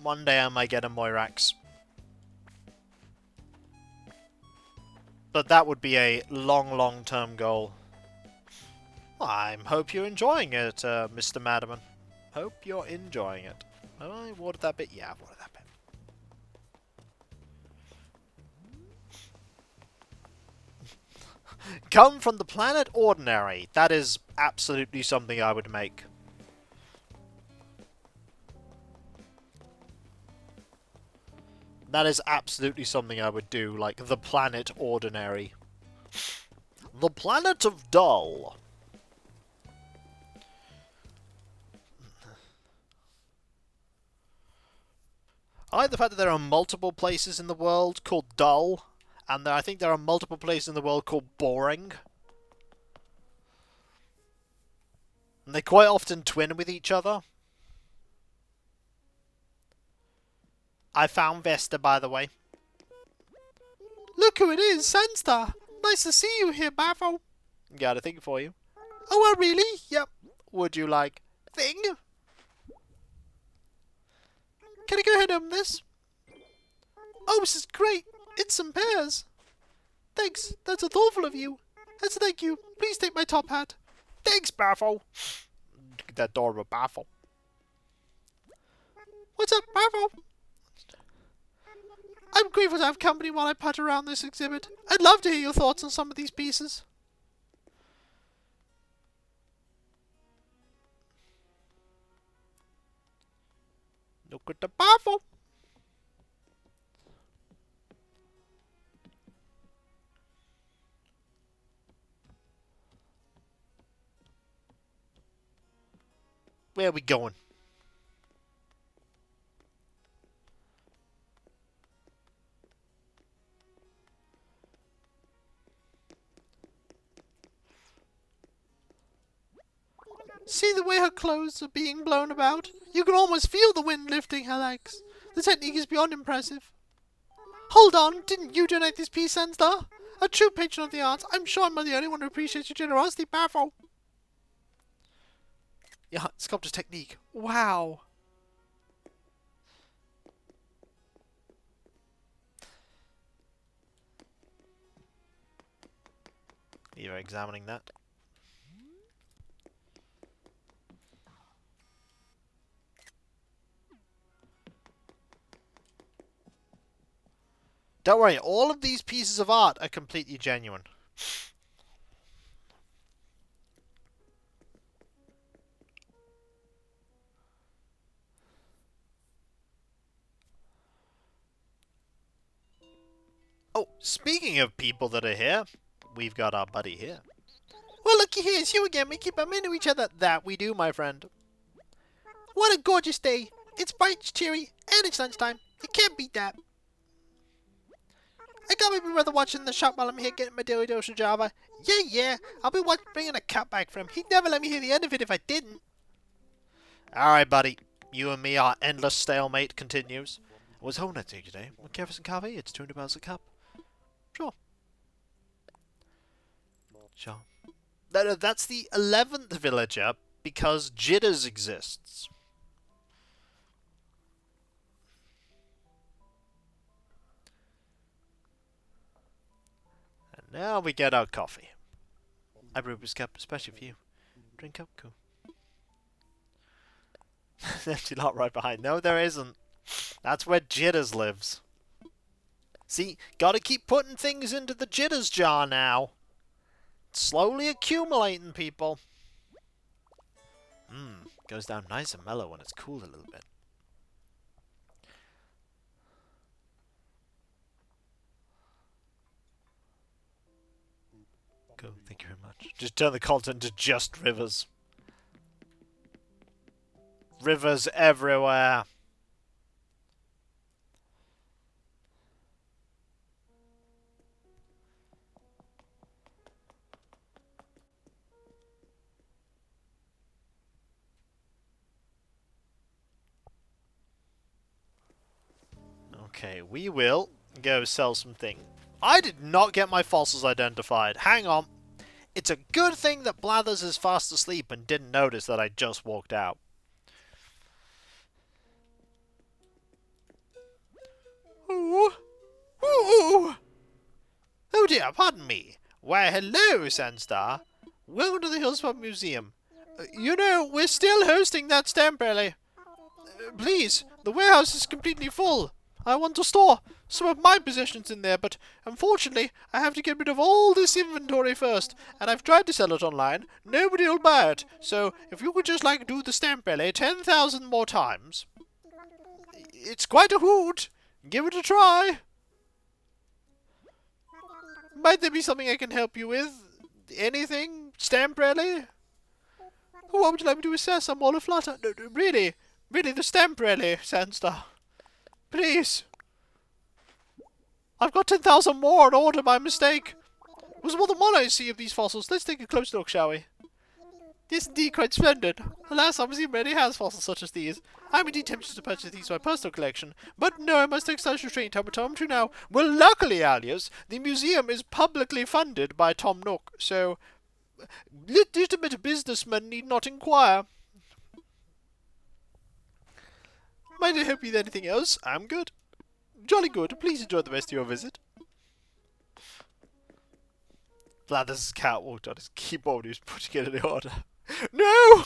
Speaker 1: One day I might get a Moirax. But that would be a long-term goal. Well, I hope you're enjoying it, Mr. Madaman. Hope you're enjoying it. Have I watered that bit? Yeah, I've watered that bit. Come from the planet Ordinary. That is absolutely something I would make. That is absolutely something I would do, like the planet Ordinary. The planet of Dull. I like the fact that there are multiple places in the world called Dull, and I think there are multiple places in the world called Boring. And they quite often twin with each other. I found Vesta, by the way. Look who it is, Sandstar. Nice to see you here, Baffo. Got a thing for you. Oh, really? Yep. Would you like thing? Can I go ahead and open this? Oh, this is great. It's some pears. Thanks. That's so thoughtful of you. As a thank you, please take my top hat. Thanks, Baffo. That door of a Baffo. What's up, Baffo? I'm grateful to have company while I putt around this exhibit. I'd love to hear your thoughts on some of these pieces. Look at the Baffo. Where are we going? See the way her clothes are being blown about? You can almost feel the wind lifting her legs. The technique is beyond impressive. Hold on, didn't you donate this piece, Sandstar? A true patron of the arts, I'm sure I'm not the only one who appreciates your generosity, Baffo. Yeah, sculptor's technique. Wow. You're examining that. Don't worry, all of these pieces of art are completely genuine. Oh, speaking of people that are here, we've got our buddy here. Well, looky here, it's you again. We keep bumping into each other. That we do, my friend. What a gorgeous day. It's bright, it's cheery, and it's lunchtime. You can't beat that. I got my big brother watching the shop while I'm here getting my daily dose of Java. Yeah. I'll be bringing a cut back for him. He'd never let me hear the end of it if I didn't. Alright, buddy. You and me, our endless stalemate continues. I was home that day today. We'll care for some coffee. It's £200 a cup. Sure. That's the 11th villager because Jitters exists. And now we get our coffee. I brewed this cup especially for you. Drink up, cool. There's an empty lot right behind. No, there isn't. That's where Jitters lives. See, gotta keep putting things into the Jitters jar now. It's slowly accumulating, people. Goes down nice and mellow when it's cooled a little bit. Cool, thank you very much. Just turn the content to just rivers. rivers everywhere. Okay, we will go sell some things. I did not get my fossils identified. Hang on. It's a good thing that Blathers is fast asleep and didn't notice that I just walked out. Ooh. Ooh. Oh dear, pardon me. Why, hello, Sandstar. Welcome to the Hillspot Museum. You know, we're still hosting that stamp rally. Please, the warehouse is completely full. I want to store some of my possessions in there, but unfortunately, I have to get rid of all this inventory first, and I've tried to sell it online. Nobody will buy it, so if you could just, do the stamp rally 10,000 more times. It's quite a hoot. Give it a try. Might there be something I can help you with? Anything? Stamp rally? What would you like me to assess? I'm all aflutter. No, really, the stamp rally, Sandstar. Please. I've got 10,000 more in order by mistake. It was more than one I see of these fossils. Let's take a close look, shall we? Yes, indeed, quite splendid. Alas, our museum already has fossils such as these. I'm indeed tempted to purchase these for my personal collection, but no, I must exercise restraint. How much to now? Well, luckily, Alias, the museum is publicly funded by Tom Nook, so legitimate businessmen need not inquire. Might I help you with anything else? I'm good. Jolly good. Please enjoy the rest of your visit. Blathers' cat walked on his keyboard. He was putting it in order. No!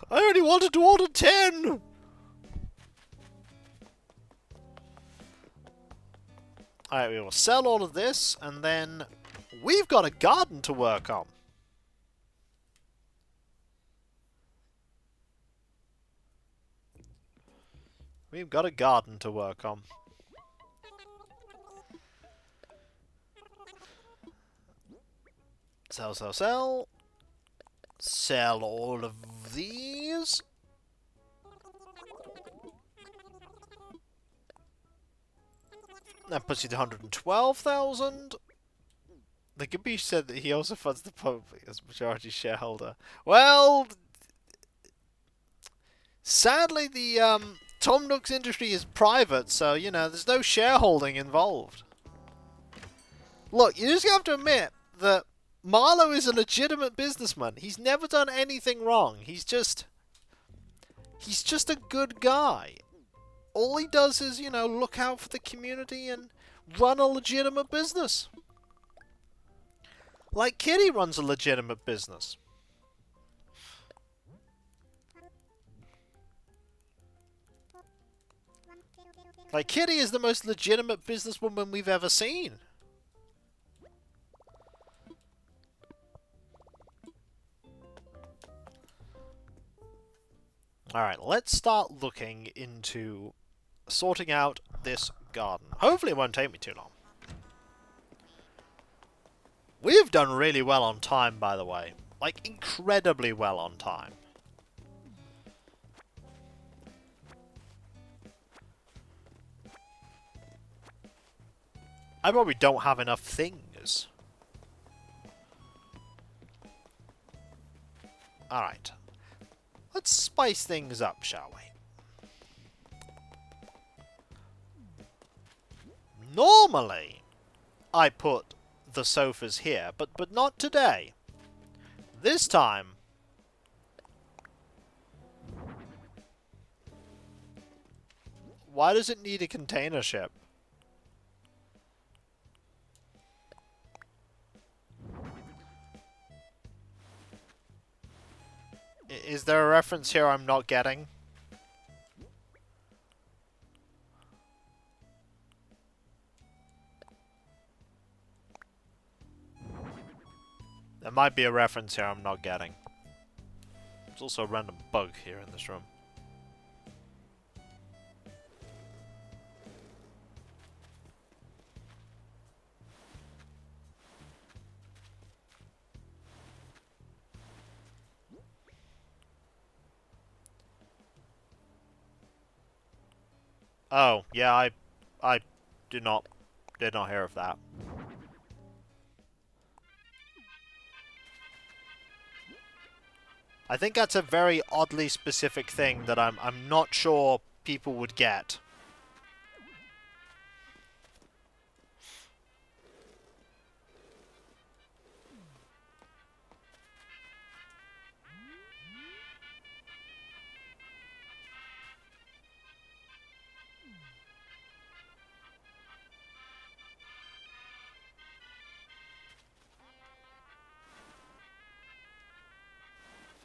Speaker 1: I only wanted to order 10! Alright, we will sell all of this, and then we've got a garden to work on. We've got a garden to work on. Sell, sell, sell. Sell all of these. That puts you to 112,000. The Gabish said that he also funds the public as majority shareholder. Well, sadly the Tom Nook's industry is private, so, you know, there's no shareholding involved. Look, you just have to admit that Marlowe is a legitimate businessman. He's never done anything wrong. He's just a good guy. All he does is, you know, look out for the community and run a legitimate business. Like Kitty runs a legitimate business. Like, Kitty is the most legitimate businesswoman we've ever seen. Alright, let's start looking into sorting out this garden. Hopefully it won't take me too long. We've done really well on time, by the way. Like, incredibly well on time. I probably don't have enough things. Alright. Let's spice things up, shall we? Normally, I put the sofas here, but not today. This time, why does it need a container ship? Is there a reference here I'm not getting? There might be a reference here I'm not getting. There's also a random bug here in this room. Oh, yeah, I did not hear of that. I think that's a very oddly specific thing that I'm not sure people would get.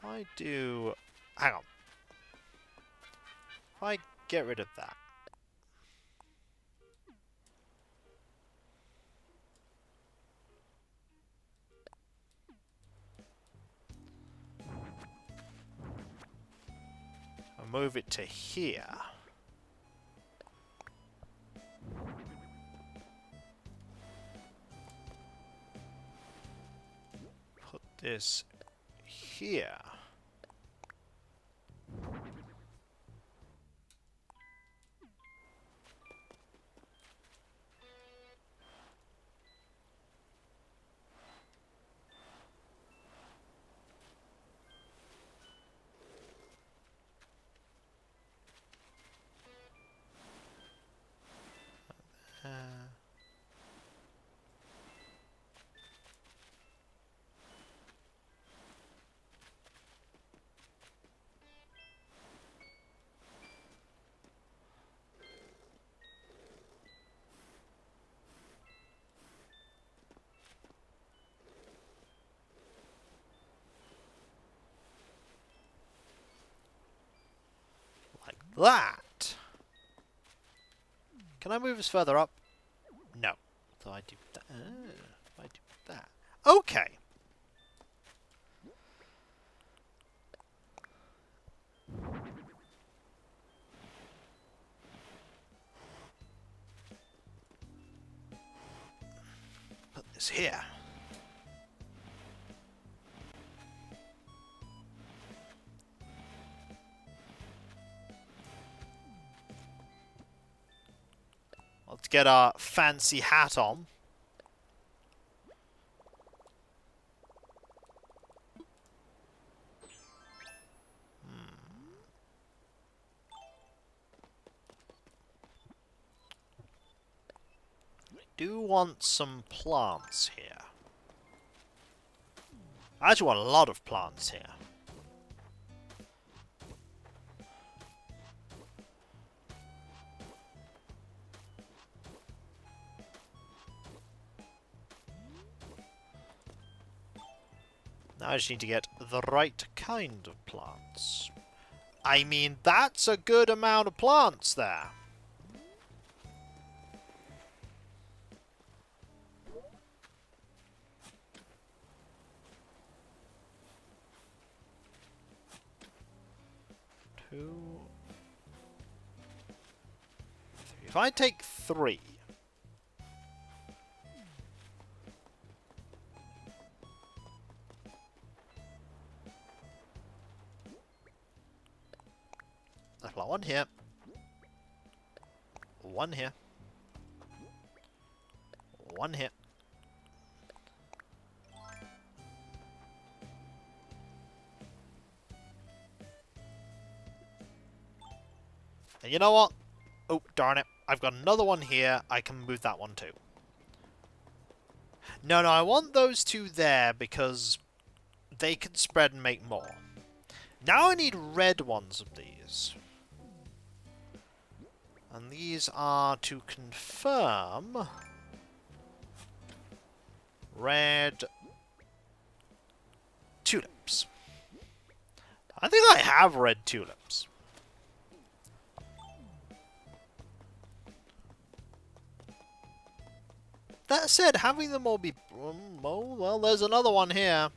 Speaker 1: If I do... Hang on. If I get rid of that. I'll move it to here. Put this here. Uh, like that. Can I move this further up? No. So I do that. I do that. Okay. Put this here. Let's get our fancy hat on. I do want some plants here. I actually want a lot of plants here. Now I just need to get the right kind of plants. I mean, that's a good amount of plants there. Two... If I take 3... I've got one here. One here. One here. And you know what? Oh, darn it. I've got another one here. I can move that one too. No, I want those two there because they can spread and make more. Now I need red ones of these. And these are to confirm red tulips. I think I have red tulips. That said, having them all be... Oh, well, there's another one here.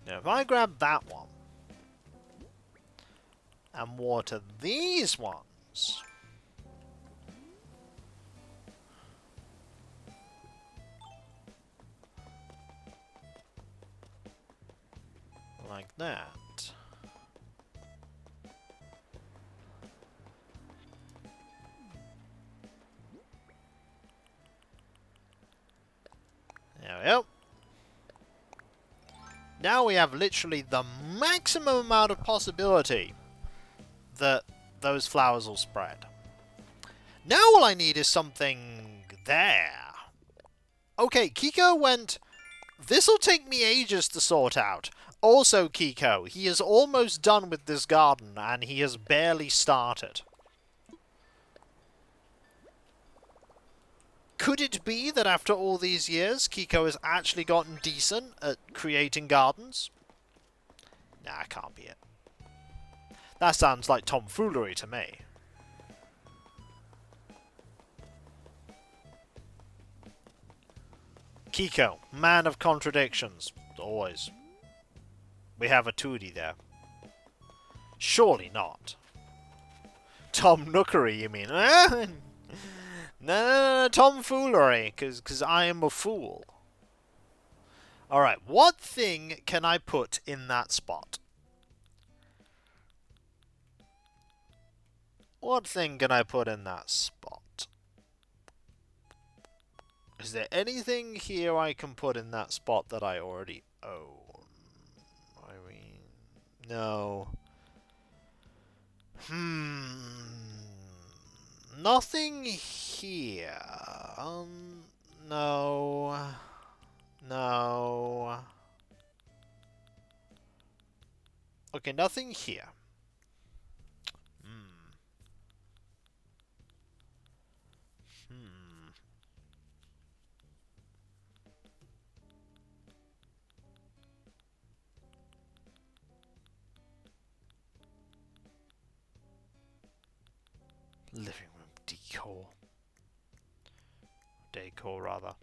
Speaker 1: Now, if I grab that one and water these ones... like that. There we go. Now we have literally the maximum amount of possibility that those flowers will spread. Now all I need is something there. Okay, Kiko went, this'll take me ages to sort out. Also, Kiko, he is almost done with this garden, and he has barely started. Could it be that after all these years, Kiko has actually gotten decent at creating gardens? Nah, can't be it. That sounds like tomfoolery to me. Kiko, man of contradictions. Always. We have a Tootie there. Surely not. Tom Nookery, you mean? No, tomfoolery, because I am a fool. Alright, what thing can I put in that spot? What thing can I put in that spot? Is there anything here I can put in that spot that I already own? I mean, no. Nothing here. No. No. Okay, nothing here. Living room decor. Decor, rather.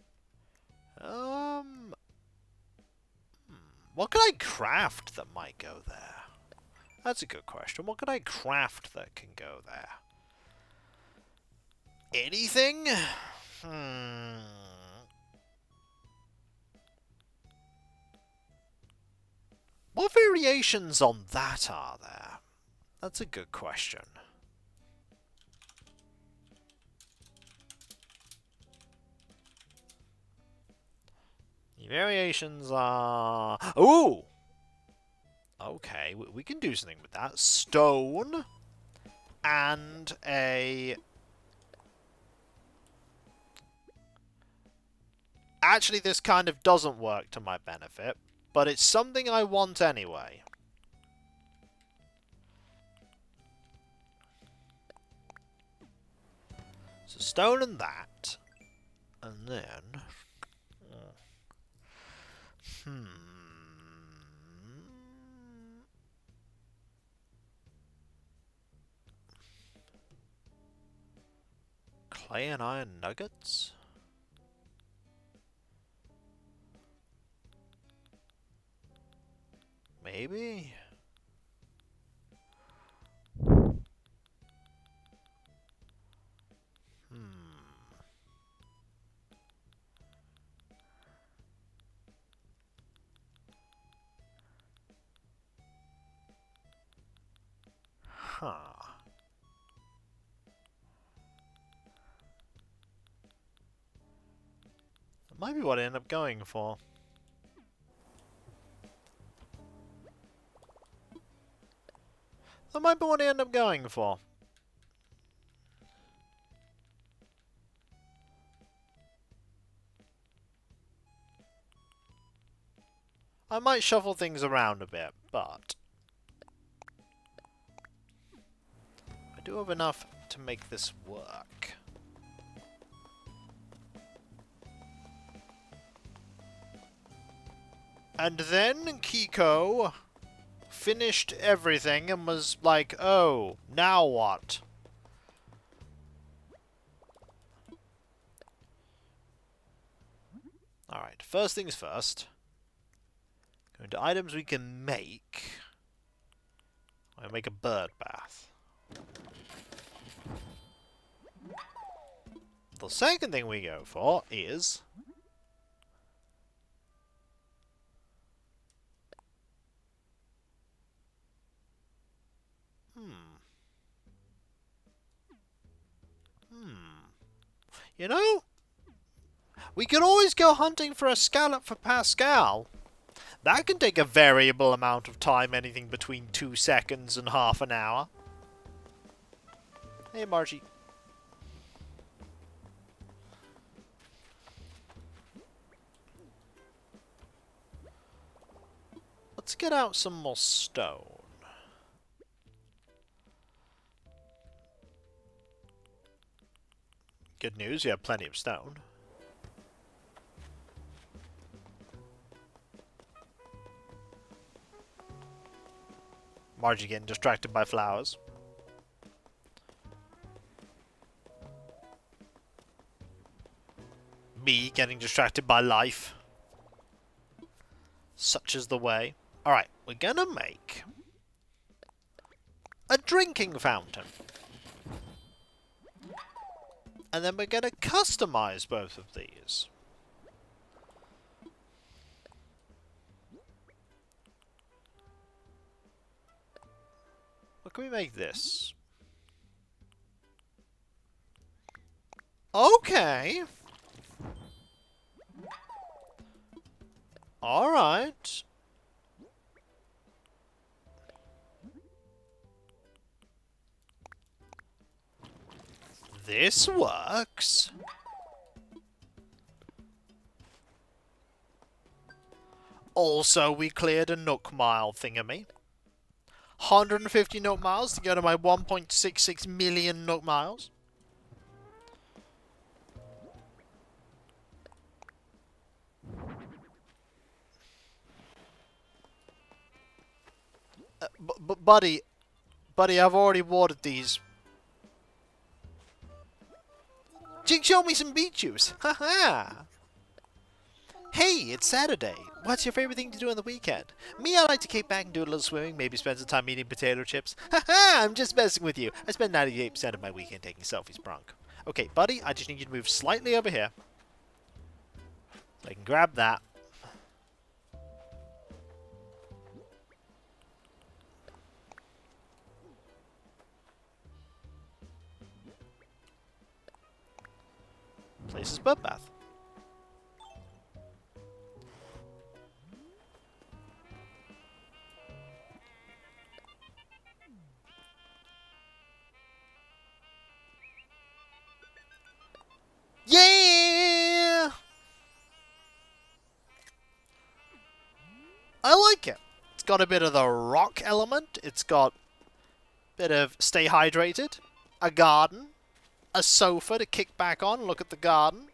Speaker 1: What could I craft that might go there? That's a good question. What could I craft that can go there? Anything? What variations on that are there? That's a good question. The variations are... Ooh! Okay, we can do something with that. Stone and a... Actually, this kind of doesn't work to my benefit, but it's something I want anyway. So stone and that. And then... Clay and iron nuggets? Maybe? Huh. That might be what I end up going for. That might be what I end up going for. I might shuffle things around a bit, but... I do have enough to make this work. And then Kiko finished everything and was like, oh, now what? Alright, first things first. Go into items we can make. I'll make a bird bath. The second thing we go for is... You know? We could always go hunting for a scallop for Pascal. That can take a variable amount of time, anything between 2 seconds and half an hour. Hey, Margie. Let's get out some more stone. Good news, you have plenty of stone. Margie getting distracted by flowers. Me getting distracted by life. Such is the way. Alright, we're gonna make a drinking fountain. And then we're gonna customize both of these. What can we make this? Okay. Alright. This works. Also, we cleared a Nook Mile thingamy. 150 Nook Miles to go to my 1.66 million Nook Miles. Buddy, I've already watered these. Jig, show me some beet juice. Haha. Hey, it's Saturday. What's your favorite thing to do on the weekend? Me, I like to kick back and do a little swimming, maybe spend some time eating potato chips. Haha, I'm just messing with you. I spend 98% of my weekend taking selfies, Bronk. Okay, buddy, I just need you to move slightly over here. I can grab that. Place his bud bath. Yeah! I like it. It's got a bit of the rock element. It's got a bit of stay hydrated, a garden, a sofa to kick back on and look at the garden.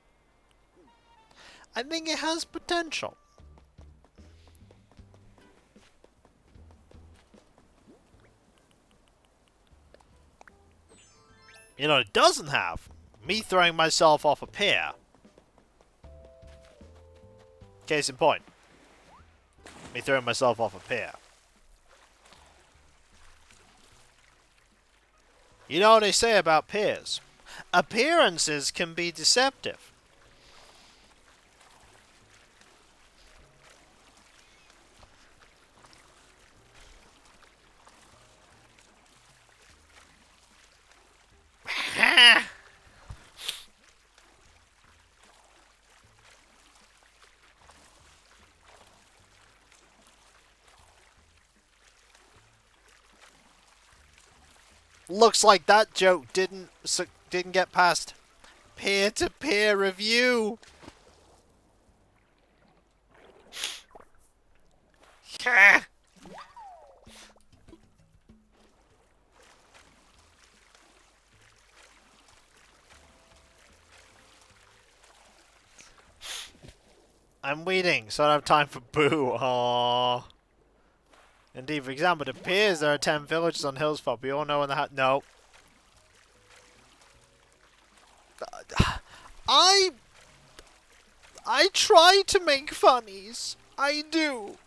Speaker 1: I think it has potential. You know, it doesn't have me throwing myself off a pier. Case in point. Me throwing myself off a pier. You know what they say about piers? Appearances can be deceptive. Looks like that joke didn't get past peer-to-peer review. I'm waiting, so I don't have time for boo. Aww. Indeed, for example, it appears there are 10 villages on Hillspot. We all know in the no. I try to make funnies. I do.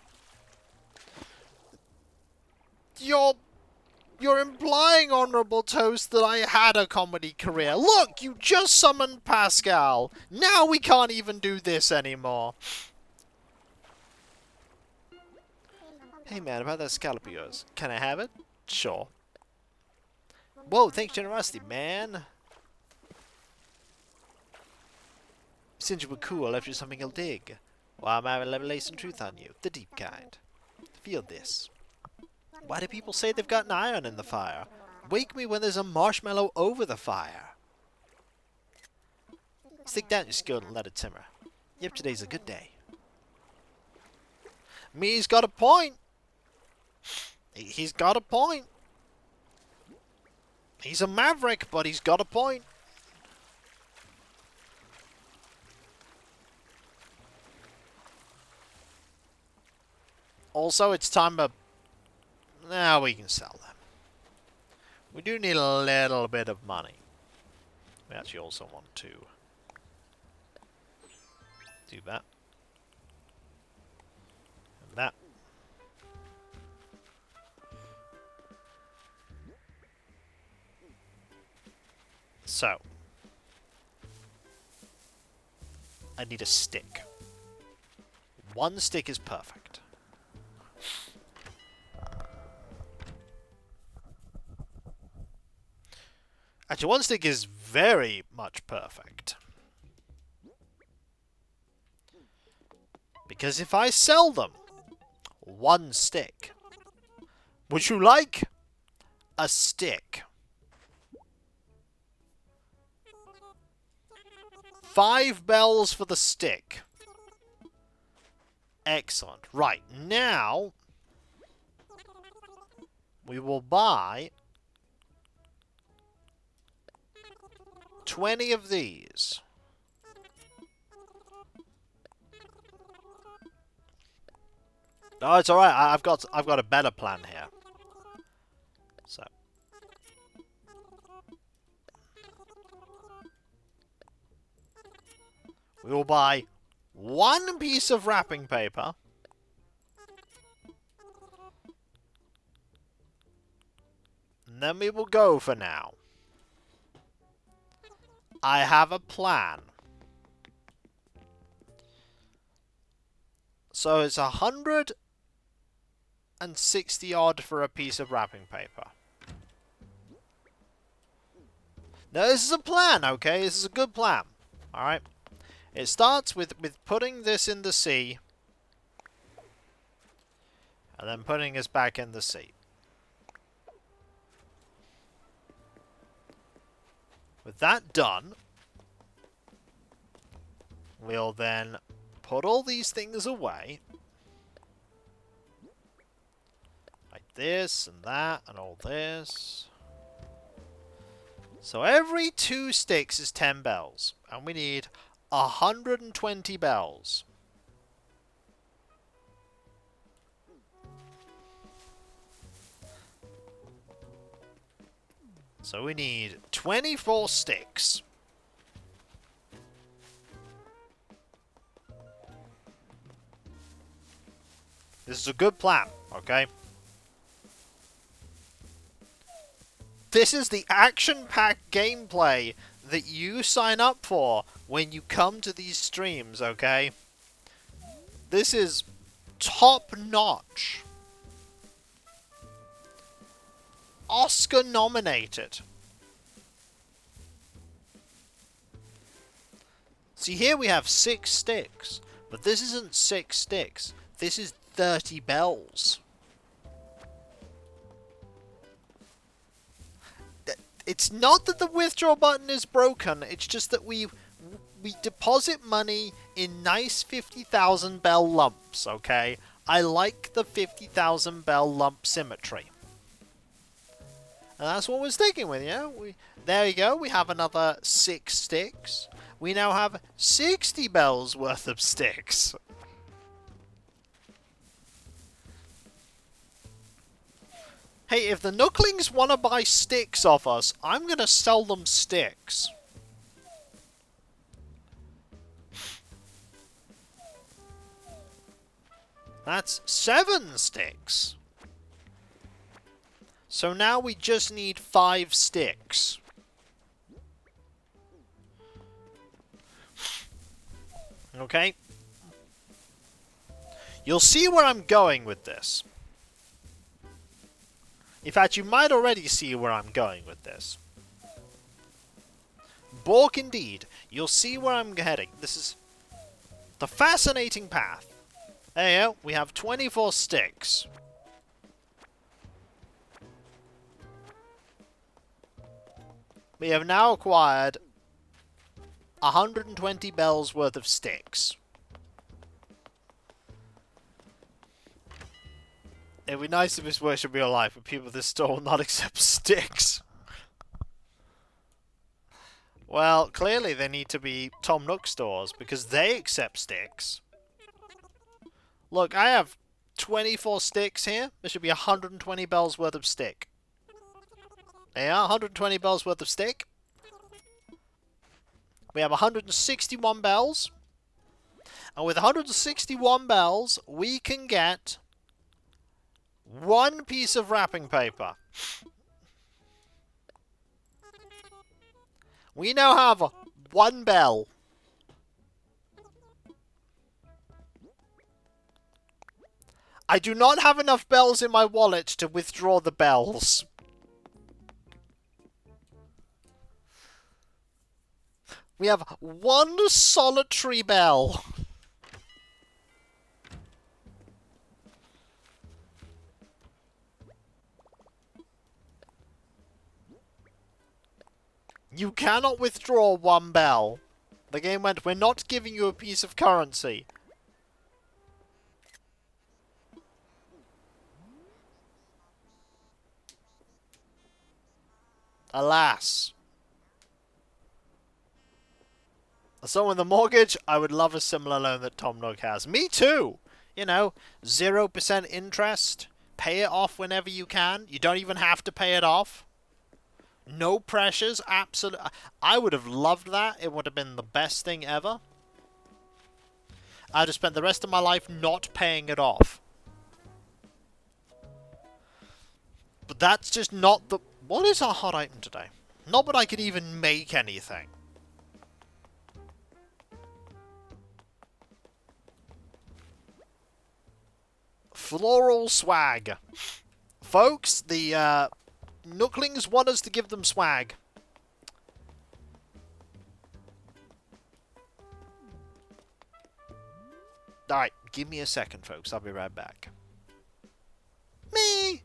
Speaker 1: You're implying, Honorable Toast, that I had a comedy career. Look, you just summoned Pascal. Now we can't even do this anymore. Hey man, about that scallop of yours. Can I have it? Sure. Whoa, thanks generosity, man. Since you were cool, I left you something you'll dig. Well, I may lay some truth on you. The deep kind. Feel this. Why do people say they've got an iron in the fire? Wake me when there's a marshmallow over the fire. Stick down your skirt and let it simmer. Yep, today's a good day. Me's got a point. He's got a point. He's a maverick, but he's got a point. Also, it's time to... Now we can sell them. We do need a little bit of money. We actually also want to do that. And that. So. I need a stick. One stick is perfect. Actually, one stick is very much perfect. Because if I sell them, one stick. Would you like a stick? 5 bells for the stick. Excellent. Right, now we will buy 20 of these. No, it's alright. I've got a better plan here. So. We will buy 1 piece of wrapping paper. And then we will go for now. I have a plan. So it's 160 odd for a piece of wrapping paper. Now this is a plan, okay? This is a good plan. Alright? It starts with putting this in the sea. And then putting this back in the sea. With that done, we'll then put all these things away. Like this and that and all this. So every 2 sticks is 10 bells. And we need 120 bells. So we need 24 sticks. This is a good plan, okay? This is the action-packed gameplay that you sign up for when you come to these streams, okay? This is top-notch. Oscar nominated. See, here we have 6 sticks, but this isn't 6 sticks. This is 30 bells. It's not that the withdraw button is broken, it's just that we deposit money in nice 50,000 bell lumps, okay? I like the 50,000 bell lump symmetry. And that's what we're sticking with, yeah? There you go, we have another 6 sticks. We now have 60 bells worth of sticks. Hey, if the Nooklings want to buy sticks off us, I'm going to sell them sticks. That's 7 sticks. So now we just need 5 sticks. Okay? You'll see where I'm going with this. In fact, you might already see where I'm going with this. balk indeed. You'll see where I'm heading. This is the fascinating path. There you go. We have 24 sticks. We have now acquired 120 bells worth of sticks. It'd be nice if this worked in real life, but people at this store will not accept sticks. Well, clearly they need to be Tom Nook stores, because they accept sticks. Look, I have 24 sticks here. There should be 120 bells worth of stick. There you are, 120 bells worth of stick. We have 161 bells. And with 161 bells, we can get one piece of wrapping paper. We now have one bell. I do not have enough bells in my wallet to withdraw the bells. We have one solitary bell. You cannot withdraw one bell. The game went, we're not giving you a piece of currency. Alas. So with the mortgage, I would love a similar loan that Tom Nook has. Me too! You know, 0% interest. Pay it off whenever you can. You don't even have to pay it off. No pressures, absolutely. I would have loved that. It would have been the best thing ever. I'd have spent the rest of my life not paying it off. But that's just not the... What is our hot item today? Not that I could even make anything. Floral swag. Folks, the Nooklings want us to give them swag. Alright, give me a second, folks. I'll be right back. Me!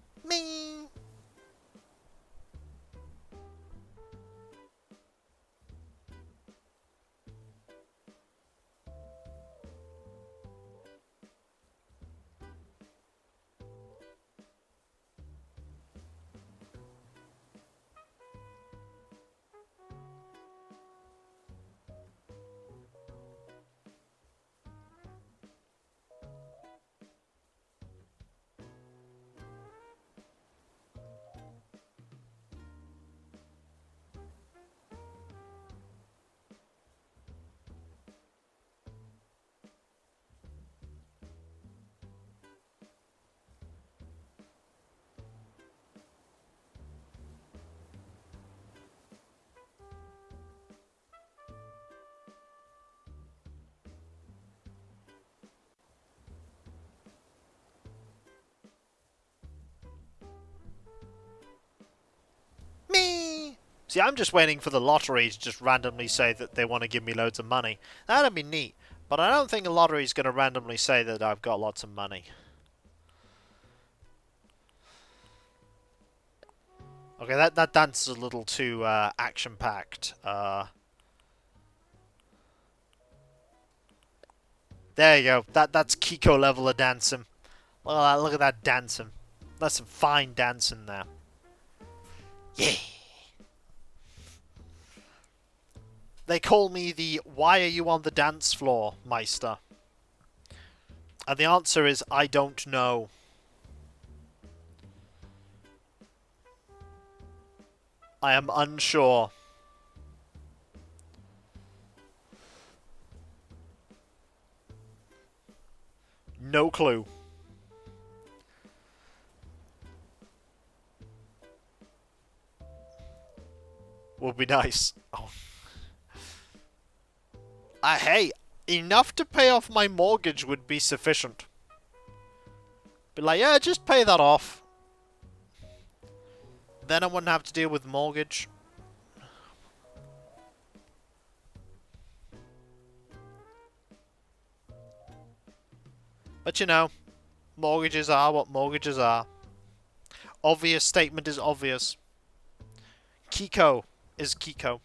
Speaker 1: See, I'm just waiting for the lottery to just randomly say that they want to give me loads of money. That'd be neat. But I don't think a lottery is going to randomly say that I've got lots of money. Okay, that dance is a little too action-packed. There you go. That's Kiko level of dancing. Look at that dancing. That's some fine dancing there. Yeah. They call me the "Why are you on the dance floor, Meister?" And the answer is, I don't know. I am unsure. No clue. Would be nice. Oh. Hey, enough to pay off my mortgage would be sufficient. Be like, yeah, just pay that off. Then I wouldn't have to deal with mortgage. But you know, mortgages are what mortgages are. Obvious statement is obvious. Kiko is Kiko.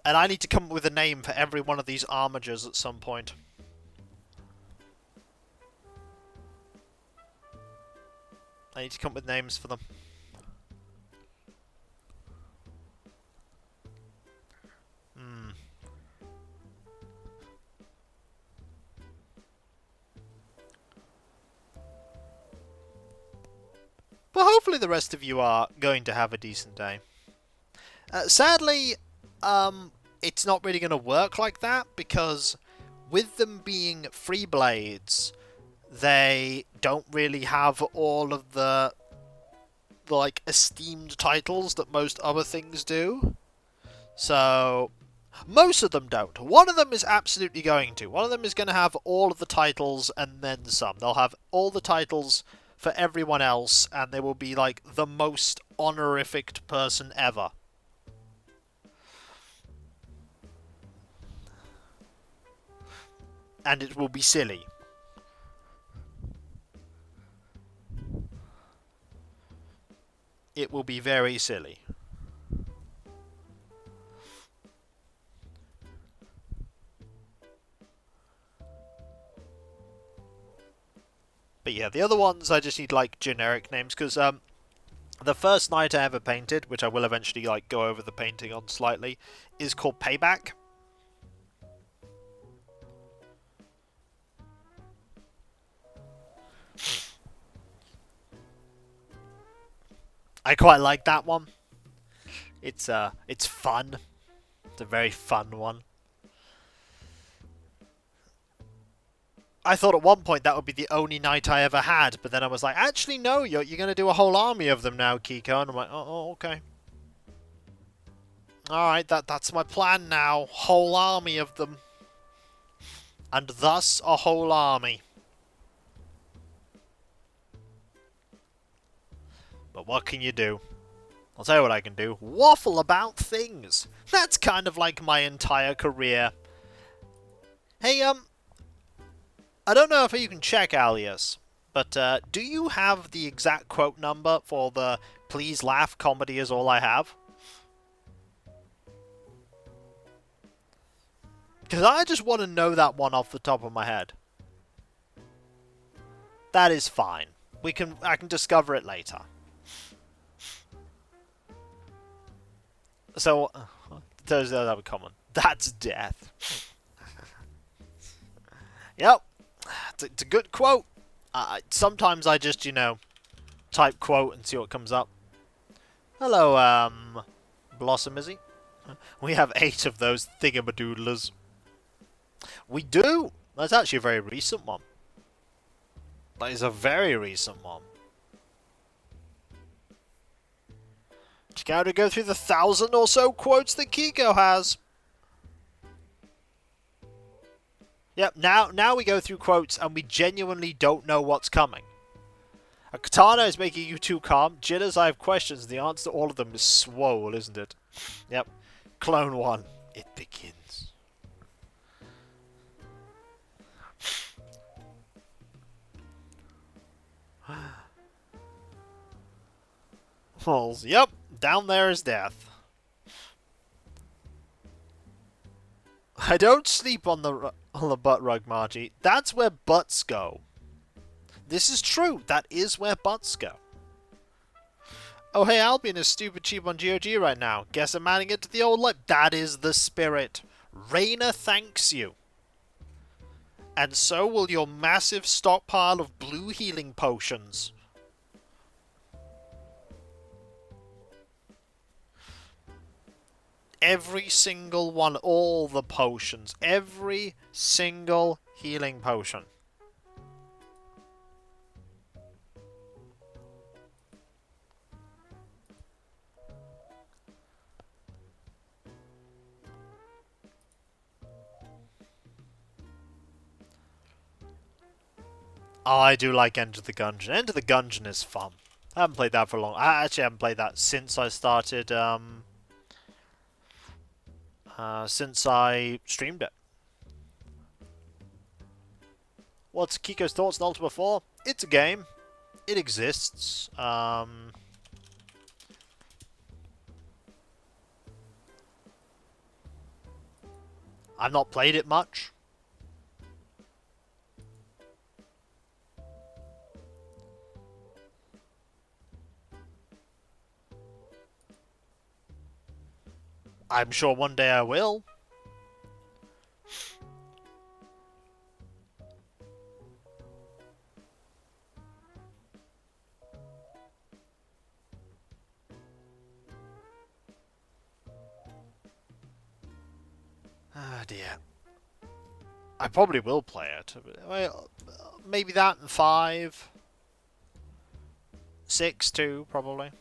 Speaker 1: And I need to come up with a name for every one of these armigers at some point. I need to come up with names for them. But hopefully the rest of you are going to have a decent day. Sadly, it's not really going to work like that, because with them being free blades, they don't really have all of the like esteemed titles that most other things do. So most of them don't. One of them is absolutely going to. One of them is going to have all of the titles and then some. They'll have all the titles for everyone else, and they will be like the most honorific person ever. And it will be silly. It will be very silly. But yeah, the other ones I just need like generic names, because the first knight I ever painted, which I will eventually like go over the painting on slightly, is called Payback. I quite like that one. It's fun. It's a very fun one. I thought at one point that would be the only knight I ever had, but then I was like, actually no, you're going to do a whole army of them now, Kiko. And I'm like, oh okay. Alright, that's my plan now. Whole army of them. And thus a whole army. But what can you do? I'll tell you what I can do. Waffle about things. That's kind of like my entire career. Hey, I don't know if you can check, Alias, but do you have the exact quote number for the "Please laugh, comedy is all I have"? Because I just want to know that one off the top of my head. That is fine. I can discover it later. So, those that were common. That's death. Yep. It's a good quote. Sometimes I just, type quote and see what comes up. Hello, Blossom, is he? We have 8 of those thingamadoodlers. We do! That's actually a very recent one. That is a very recent one. Just gotta go through the 1,000 or so quotes that Kiko has. Yep, now we go through quotes and we genuinely don't know what's coming. A katana is making you too calm. Jitters, I have questions. The answer to all of them is swole, isn't it? Yep. Clone 1. It begins. Falls. Yep. Down there is death. I don't sleep on the butt rug, Margie. That's where butts go. This is true. That is where butts go. Oh, hey, Albion is stupid cheap on GOG right now. Guess I'm adding it to the old life. That is the spirit. Raina thanks you. And so will your massive stockpile of blue healing potions. Every single one, all the potions. Every single healing potion. Oh, I do like Enter the Gungeon. Enter the Gungeon is fun. I haven't played that for long. I actually haven't played that since I started, since I streamed it. What's Kiko's thoughts on Ultima 4? It's a game. It exists. I've not played it much. I'm sure one day I will. Ah, dear. I probably will play it. Well, maybe that and 5. 6 too, probably.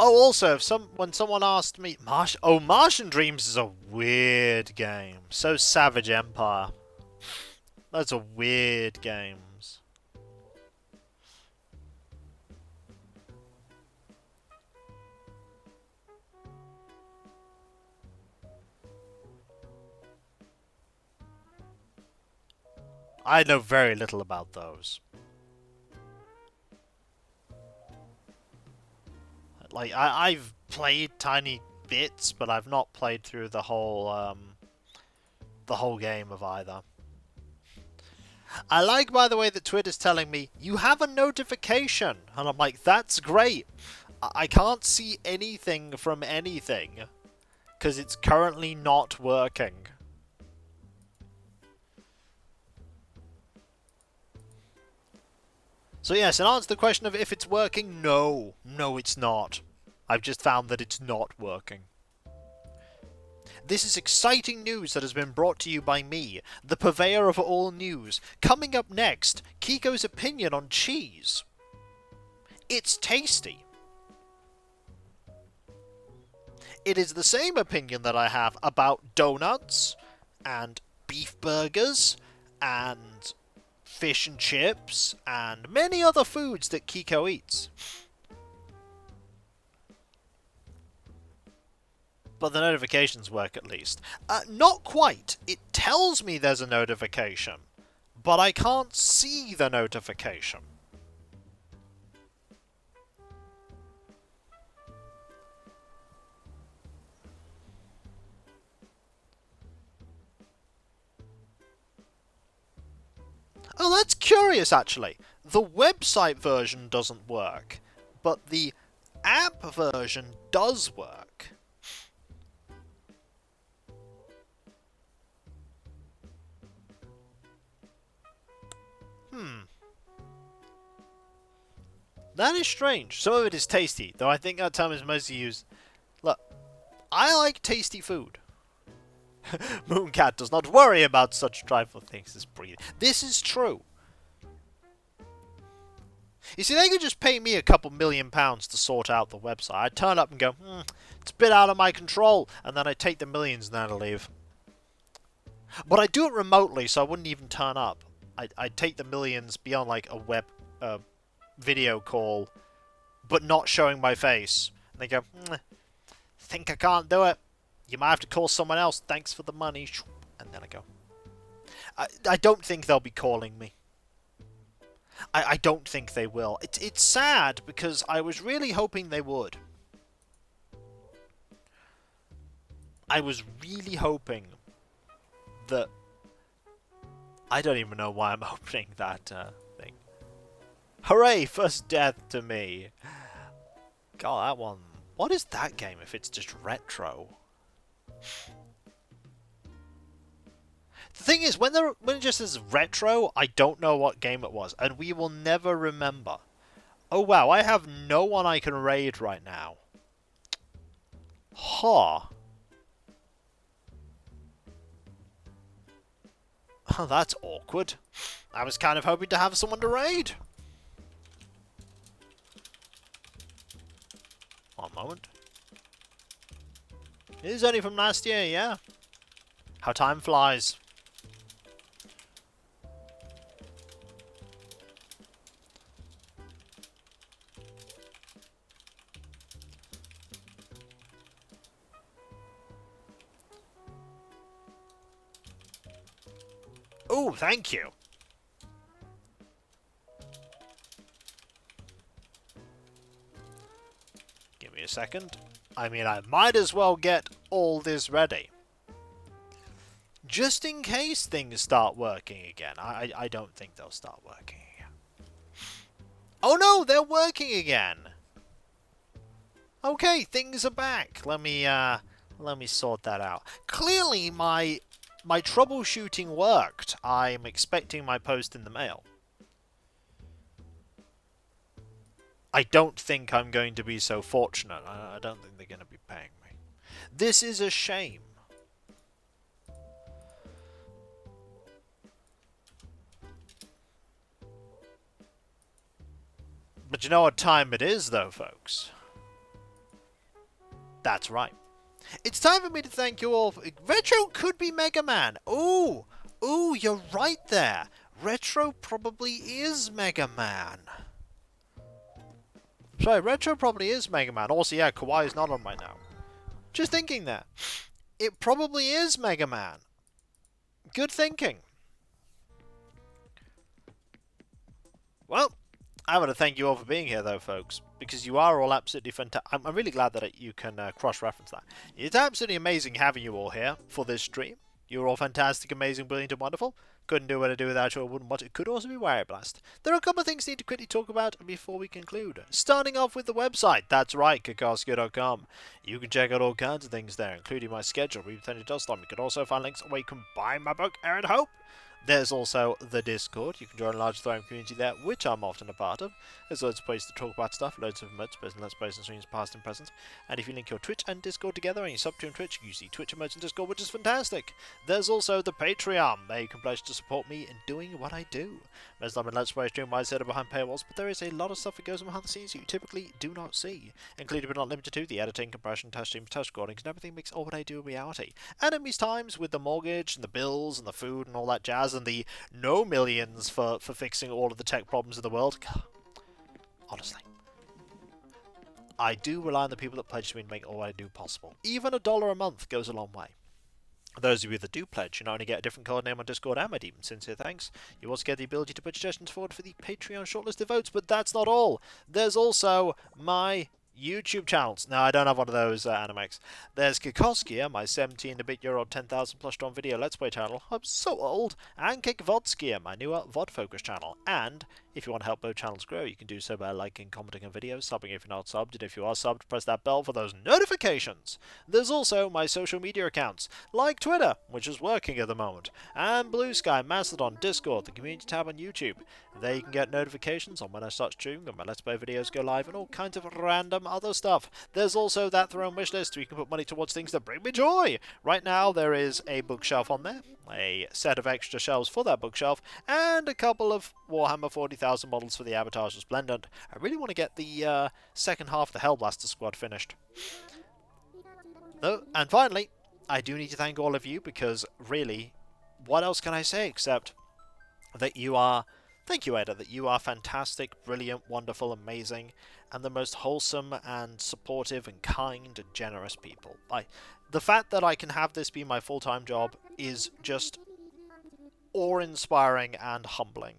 Speaker 1: Oh, also, when someone asked me, Martian Dreams is a weird game. So Savage Empire. Those are weird games. I know very little about those. Like, I've played tiny bits, but I've not played through the whole game of either. I like, by the way, that Twitter's telling me, you have a notification! And I'm like, that's great! I can't see anything from anything, because it's currently not working. So yes, in answer to the question of if it's working, no. No, it's not. I've just found that it's not working. This is exciting news that has been brought to you by me, the purveyor of all news. Coming up next, Kiko's opinion on cheese. It's tasty. It is the same opinion that I have about donuts, and beef burgers, and fish and chips, and many other foods that Kiko eats. But the notifications work at least. Not quite. It tells me there's a notification, but I can't see the notification. Oh, that's curious, actually. The website version doesn't work, but the app version does work. That is strange. Some of it is tasty, though I think that term is mostly used... Look, I like tasty food. Mooncat does not worry about such trifle things as breathing. This is true. You see, they could just pay me a couple £1,000,000 to sort out the website. I'd turn up and go, it's a bit out of my control, and then I'd take the millions and then I'd leave. But I'd do it remotely, so I wouldn't even turn up. I'd take the millions beyond, like, a web video call, but not showing my face. And they go, think I can't do it. You might have to call someone else. Thanks for the money. And then I go. I don't think they'll be calling me. I don't think they will. It's sad because I was really hoping they would. I was really hoping that... I don't even know why I'm opening that thing. Hooray! First death to me. God, that one... What is that game if it's just retro? The thing is, when it just says retro, I don't know what game it was, and we will never remember. Oh wow, I have no one I can raid right now. Huh. Oh, that's awkward. I was kind of hoping to have someone to raid. One moment. It is only from last year, yeah. How time flies. Ooh, thank you. Give me a second. I mean, I might as well get all this ready. Just in case things start working again. I don't think they'll start working again. Oh no, they're working again! Okay, things are back. Let me sort that out. Clearly my troubleshooting worked. I'm expecting my post in the mail. I don't think I'm going to be so fortunate. I don't think they're going to be paying me. This is a shame. But you know what time it is, though, folks? That's right. It's time for me to thank you all. Retro could be Mega Man. Ooh, ooh, you're right there. Retro probably is Mega Man. Sorry, Retro probably is Mega Man. Also, yeah, Kawaii's not on right now. Just thinking that. It probably is Mega Man. Good thinking. Well, I want to thank you all for being here, though, folks, because you are all absolutely fantastic. I'm really glad that you can cross-reference that. It's absolutely amazing having you all here for this stream. You're all fantastic, amazing, brilliant, and wonderful. Couldn't do what I do without you. I wouldn't watch it. Could also be Wire Blast. There are a couple of things I need to quickly talk about before we conclude. Starting off with the website. That's right, Kakarska.com. You can check out all kinds of things there, including my schedule. You can also find links where you can buy my book, Aaron Hope. There's also the Discord. You can join a large thriving community there, which I'm often a part of. There's loads of places to talk about stuff, loads of emotes, both in Let's Plays and streams past and present. And if you link your Twitch and Discord together and you sub to on Twitch, you see Twitch emotes and Discord, which is fantastic. There's also the Patreon, where you can pledge to support me in doing what I do. There's not been Let's Play stream wise set behind paywalls, but there is a lot of stuff that goes on behind the scenes you typically do not see, including but not limited to the editing, compression, test streams, test recordings, and everything makes all what I do a reality. And in these times, with the mortgage and the bills and the food and all that jazz, and the no millions for fixing all of the tech problems in the world, honestly, I do rely on the people that pledge to me to make all I do possible. Even $1 a month goes a long way. Those of you that do pledge, you not only get a different code name on Discord and my deep and sincere thanks, you also get the ability to put suggestions forward for the Patreon shortlisted votes, but that's not all. There's also my YouTube channels. Now, I don't have one of those Animex. There's Kikoskia, my 17-bit-year-old 10,000 plus strong video Let's Play channel. I'm so old. And Kikvodskia, my newer VOD focus channel. And if you want to help both channels grow, you can do so by liking, commenting on videos, subbing if you're not subbed, and if you are subbed, press that bell for those notifications. There's also my social media accounts, like Twitter, which is working at the moment, and Blue Sky, Mastodon, Discord, the community tab on YouTube. There you can get notifications on when I start streaming, and my Let's Play videos go live, and all kinds of random other stuff. There's also that Throne wishlist where you can put money towards things that bring me joy. Right now, there is a bookshelf on there, a set of extra shelves for that bookshelf, and a couple of Warhammer 40,000 models for the Avatars Resplendent. I really want to get the second half of the Hellblaster squad finished. Oh, and finally, I do need to thank all of you, because really, what else can I say except that you are... Thank you, Ada, that you are fantastic, brilliant, wonderful, amazing, and the most wholesome and supportive and kind and generous people. The fact that I can have this be my full-time job is just awe-inspiring and humbling.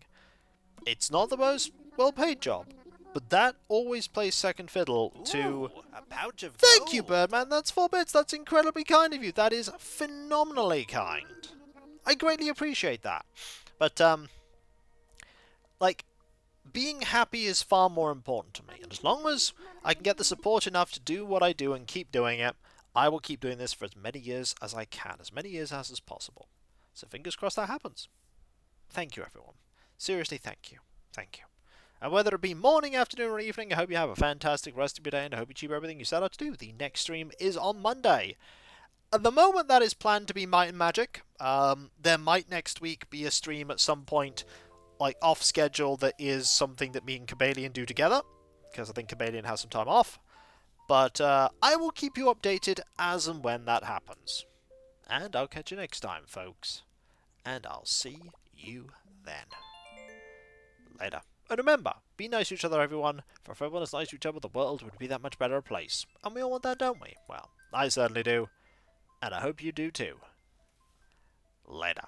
Speaker 1: It's not the most well-paid job, but that always plays second fiddle to...
Speaker 2: Ooh, a pouch of
Speaker 1: Thank
Speaker 2: gold.
Speaker 1: you, Birdman, that's 4 bits, that's incredibly kind of you, that is phenomenally kind. I greatly appreciate that. But, like, being happy is far more important to me, and as long as I can get the support enough to do what I do and keep doing it, I will keep doing this for as many years as I can, as many years as is possible. So fingers crossed that happens. Thank you, everyone. Seriously, thank you. Thank you. And whether it be morning, afternoon, or evening, I hope you have a fantastic rest of your day, and I hope you achieve everything you set out to do. The next stream is on Monday. At the moment, that is planned to be Might and Magic. There might next week be a stream at some point, like off schedule, that is something that me and Kabalion do together, because I think Kabalion has some time off. But I will keep you updated as and when that happens. And I'll catch you next time, folks. And I'll see you then. Later. And remember, be nice to each other, everyone. For if everyone is nice to each other, the world would be that much better a place. And we all want that, don't we? Well, I certainly do. And I hope you do too. Later.